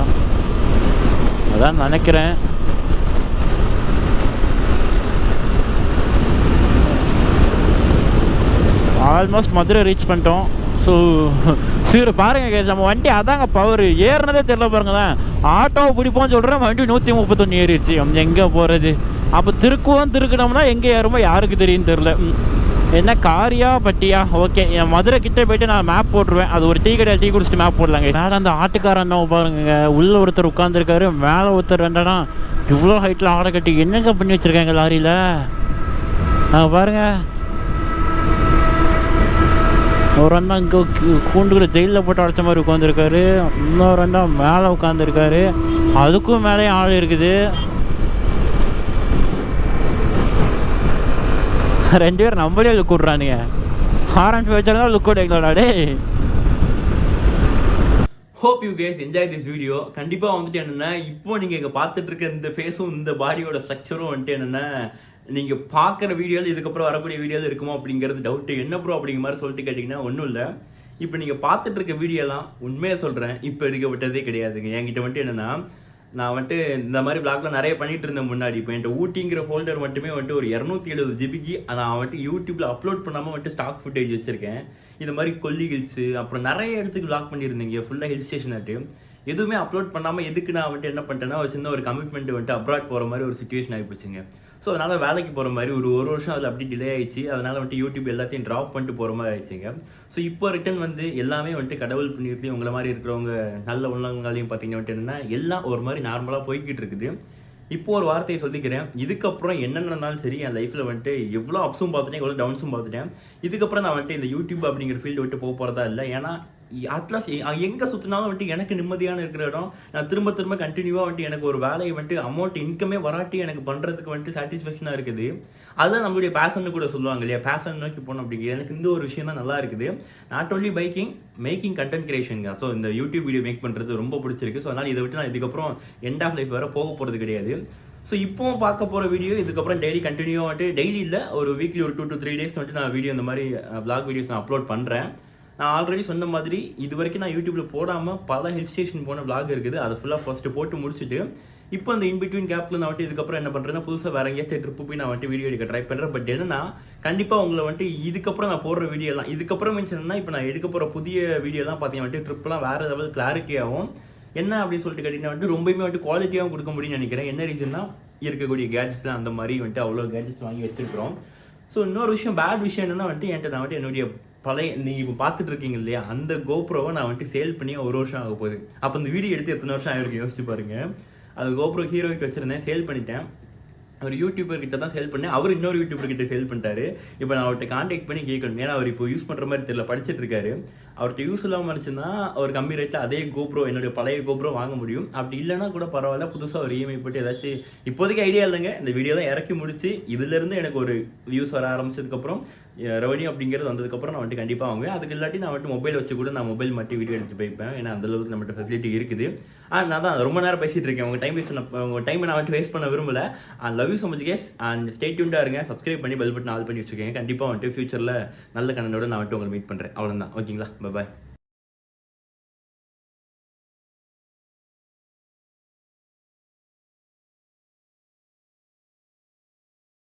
அதான் நினைக்கிறேன். ஆல்மோஸ்ட் மதுரை ரீச் பண்ணிட்டோம். ஸோ சீர பாருங்க நம்ம வண்டி அதாங்க பவர் ஏறினதே தெரில பாருங்களேன். ஆட்டோவை பிடிப்போம்னு சொல்கிறேன், வண்டி 131 ஏறிடுச்சு. எங்கே போகிறது? அப்போ திருக்கணும்னா எங்கே ஏறுமோ யாருக்கு தெரியும் தெரில. என்ன காரியா பட்டியா? ஓகே, என் மதுரை கிட்டே போயிட்டு நான் மேப் போட்டுருவேன். அது ஒரு டீ கடையில் டீ குடிச்சிட்டு மேப் போடலாங்க. மேலே அந்த ஆட்டுக்காரன் என்ன பாருங்க, உள்ளே ஒருத்தர் உட்காந்துருக்காரு, மேலே ஒருத்தர் வேண்டானா இவ்வளோ ஹைட்டில் ஆடை கட்டி என்னங்க பண்ணி வச்சுருக்காங்க லாரியில். பாருங்க, ஒரு அண்ணா இங்கே கூண்டுக்குள்ள ஜெயிலில் போட்டு அடைச்ச மாதிரி உட்காந்துருக்காரு, இன்னொரு அண்ணா மேலே உட்காந்துருக்காரு, அதுக்கும் மேலேயும் ஆள் இருக்குது. 2 பேர் நம்மளே லுக் விட்றானுங்க. ஹாரன் வச்சாலும் லுக் விட டே. Hope you guys enjoy this video. கண்டிப்பாக வந்துட்டு என்னென்னா, இப்போ நீங்கள் இங்கே பார்த்துட்டு இருக்க இந்த ஃபேஸும் இந்த பாடியோட ஸ்ட்ரக்சரும் வந்துட்டு என்னென்னா, நீங்கள் பார்க்குற வீடியோவில் இதுக்கப்புறம் வரக்கூடிய வீடியோவில் இருக்குமோ அப்படிங்கிறது டவுட்டு. என்ன ப்ரோ அப்படிங்கிற மாதிரி சொல்லிட்டு கேட்டிங்கன்னா ஒன்றும் இல்லை. இப்போ நீங்கள் பார்த்துட்டு இருக்க வீடியோலாம் உண்மையாக சொல்கிறேன், இப்போ எடுக்கப்பட்டதே கிடையாதுங்க. என்கிட்ட வந்துட்டு என்னென்னா, நான் வந்துட்டு இந்த மாதிரி பிளாக்லாம் நிறைய பண்ணிட்டு இருந்தேன் முன்னாடி. இப்போ என்கிட்ட ஊட்டிங்கிற ஃபோல்டர் மட்டுமே வந்துட்டு ஒரு 270 ஜிபிக்கு நான் வந்துட்டு யூடியூப்பில் அப்லோட் பண்ணாமல் வந்துட்டு ஸ்டாக் ஃபுட்டேஜ் வச்சுருக்கேன். இந்த மாதிரி கொல்லி ஹில்ஸு அப்புறம் நிறைய இடத்துக்கு பிளாக் பண்ணியிருந்தீங்க, ஃபுல்லாக ஹில் ஸ்டேஷன் ஆட்டு. எதுவுமே அப்லோட் பண்ணாமல் எதுக்கு நான் வந்துட்டு என்ன பண்ணிட்டேன்னா, ஒரு சின்ன ஒரு கமிட்மெண்ட் வந்துட்டு அப்ராட் போகிற மாதிரி ஒரு சுச்சுவேஷன் ஆகிப்போச்சுங்க. ஸோ அதனால் வேலைக்கு போகிற மாதிரி ஒரு வருஷம் அதில் அப்படி டிலே ஆயிடுச்சு. அதனால் வந்துட்டு யூடியூப் எல்லாத்தையும் ட்ராப் பண்ணிட்டு போகிற மாதிரி ஆயிடுச்சுங்க. ஸோ இப்போ ரிட்டன் வந்து எல்லாமே வந்துட்டு கடவுள் புண்ணியத்துலையும் உங்களை மாதிரி இருக்கிறவங்க நல்ல உள்ளவங்களையும் பார்த்தீங்கன்னா வந்துட்டு என்னென்னா, எல்லாம் ஒரு மாதிரி நார்மலாக போய்கிட்டு இருக்குது. இப்போ ஒரு வார்த்தையை சொல்லிக்கிறேன், இதுக்கப்புறம் என்ன நடந்தாலும் சரி, என் லைஃப்பில் வந்துட்டு எவ்வளோ அப்ஸும் பார்த்துட்டேன், எவ்வளோ டவுன்ஸும் பார்த்துட்டேன். இதுக்கப்புறம் நான் வந்துட்டு இந்த யூடியூப் அப்படிங்கிற ஃபீல்டு விட்டு போக போகிறதா இல்லை. ஏன்னா அட்லாஸ்ட் எங்கே சுற்றினாலும் வந்துட்டு எனக்கு நிம்மதியான இருக்கிற இடம். நான் திரும்ப கண்டினியூவாக வந்துட்டு எனக்கு ஒரு வேலையை வந்துட்டு அமௌண்ட் இன்கமே வராட்டி எனக்கு பண்ணுறதுக்கு வந்துட்டு சாட்டிஸ்ஃபேக்ஷனாக இருக்குது. அதுதான் நம்மளுடைய பேஷன்னு கூட சொல்லுவாங்க இல்லையா, பேஷன் நோக்கி போகணும் அப்படிங்கிற. எனக்கு இந்த ஒரு விஷயம் தான் நல்லா இருக்குது. நாட் ஓன்லி மேக்கிங் கண்டென்ட் கிரியேஷனுங்க. ஸோ இந்த யூடியூப் வீடியோ மேக் பண்ணுறது ரொம்ப பிடிச்சிருக்கு. ஸோ அதனால் இதை விட்டு நான் இதுக்கப்புறம் எண்ட் ஆஃப் லைஃப் வர போக போகிறது கிடையாது. ஸோ இப்போ பார்க்க போகிற வீடியோ இதுக்கப்புறம் டெய்லி கண்டினியூவாக வந்துட்டு, டெய்லி இல்லை, ஒரு வீக்லி ஒரு 2 to 3 days வந்துட்டு நான் வீடியோ இந்த மாதிரி vlog வீடியோஸ் நான் அப்லோட் பண்ணுறேன். நான் ஆல்ரெடி சொன்ன மாதிரி இது வரைக்கும் நான் யூடியூப்பில் போடாமல் பல ஹில் ஸ்டேஷன் போன vlog இருக்குது. அதை ஃபுல்லாக ஃபஸ்ட்டு போட்டு முடிச்சுட்டு இப்போ அந்த இன்பிட்வீன் கேப்பில் நான் வந்துட்டு இதுக்கப்புறம் என்ன பண்ணுறேன்னா, புதுசாக வேறு எங்கேயாச்சும் ட்ரிப்பு போய் நான் வந்துட்டு வீடியோ எடுக்க ட்ரை பண்ணுறேன். பட் என்னன்னா, கண்டிப்பாக உங்களை வந்துட்டு இதுக்கப்புறம் நான் போடுற வீடியோலாம், இதுக்கப்புறம் மீன்ஸ் என்னன்னா, இப்போ நான் எடுக்க போகிற புதிய வீடியோலாம் பார்த்தீங்கன்னா வந்துட்டு ட்ரிப்லாம் வேறு லெவல் கிளாரிட்டியாகவும் என்ன அப்படின்னு சொல்லிட்டு கேட்டிங்கன்னா வந்துட்டு ரொம்பவுமே வந்துட்டு குவாலிட்டியாகவும் கொடுக்க முடியும்னு நினைக்கிறேன். என்ன ரீசன்னா, இருக்கக்கூடிய கேஜெட்ஸ்லாம் அந்த மாதிரி வந்துட்டு அவ்வளோ கேஜெட்ஸ் வாங்கி வச்சுருக்கிறோம். ஸோ இன்னொரு விஷயம், பேட் விஷயம் என்னென்னா வந்துட்டு, என்கிட்ட நான் வந்துட்டு என்னுடைய பழைய நீங்கள் இப்போ பார்த்துட்டு இருக்கீங்க இல்லையா, அந்த கோப்ரோவை நான் வந்துட்டு சேல் பண்ணி 1 வருஷம் ஆக போகுது. அப்போ இந்த வீடியோ எடுத்து எத்தனை வருஷம் ஆகிருக்கு யோசிச்சு பாருங்கள். அது கோப்ரோ ஹீரோக்கு வச்சுருந்தேன், சேல் பண்ணிட்டேன். அவர் யூடியூபர் கிட்ட தான் சேல் பண்ணேன், அவர் இன்னொரு யூடியூபர் கிட்ட சேல் பண்ணிட்டாரு. இப்போ நான் அவர்கிட்ட கான்டாக்ட் பண்ணி கேட்கணும், ஏன்னா அவர் இப்போ யூஸ் பண்ணுற மாதிரி தெரியல, படிச்சுட்டு இருக்காரு. அவர்கிட்ட யூஸ் இல்லாமல் இருந்துச்சுன்னா அவர் கம்மி ரேட்டில் அதே கோப்ரோ, என்னுடைய பழைய கோப்ரோ வாங்க முடியும். அப்படி இல்லைனா கூட பரவாயில்ல, புதுசாக ஒரு இஎம்ஐ போட்டு ஏதாச்சும், இப்போதைக்கு ஐடியா இல்லைங்க. இந்த வீடியோ தான் இறக்கி முடிச்சு இதுலேருந்து எனக்கு ஒரு வியூஸ் வர ஆரம்பிச்சதுக்கப்புறம், ரெவன்யூ அப்படிங்கிறது வந்ததுக்கப்புறம் நான் வந்துட்டு கண்டிப்பாக வாங்குவேன். அதுக்கு இல்லாட்டி நான் வந்துட்டு மொபைல் வச்சு கூட நான் மொபைல் மட்டும் வீடியோ எடுத்து போய்ப்பேன். ஏன்னா அந்தளவுக்கு நம்மகிட்ட ஃபெசிலிட்டி இருக்குது. நான் தான் ரொம்ப நேரம் பேசிகிட்டு இருக்கேன், உங்கள் டைமை நான் வந்துட்டு வேஸ்ட் பண்ண விரும்பல. And love you so much guys. And stay டியூன்டாக இருங்க, சப்ஸ்கிரைப் பண்ணி பெல் பட்டன் ஆல் பண்ணி வச்சுருக்கேன். கண்டிப்பாக வந்துட்டு ஃபியூச்சரில் நல்ல கண்டனோட நான் வந்துட்டு உங்களை மீட் பண்ணுறேன். அவ்வளோதான், ஓகேங்களா? பாய்.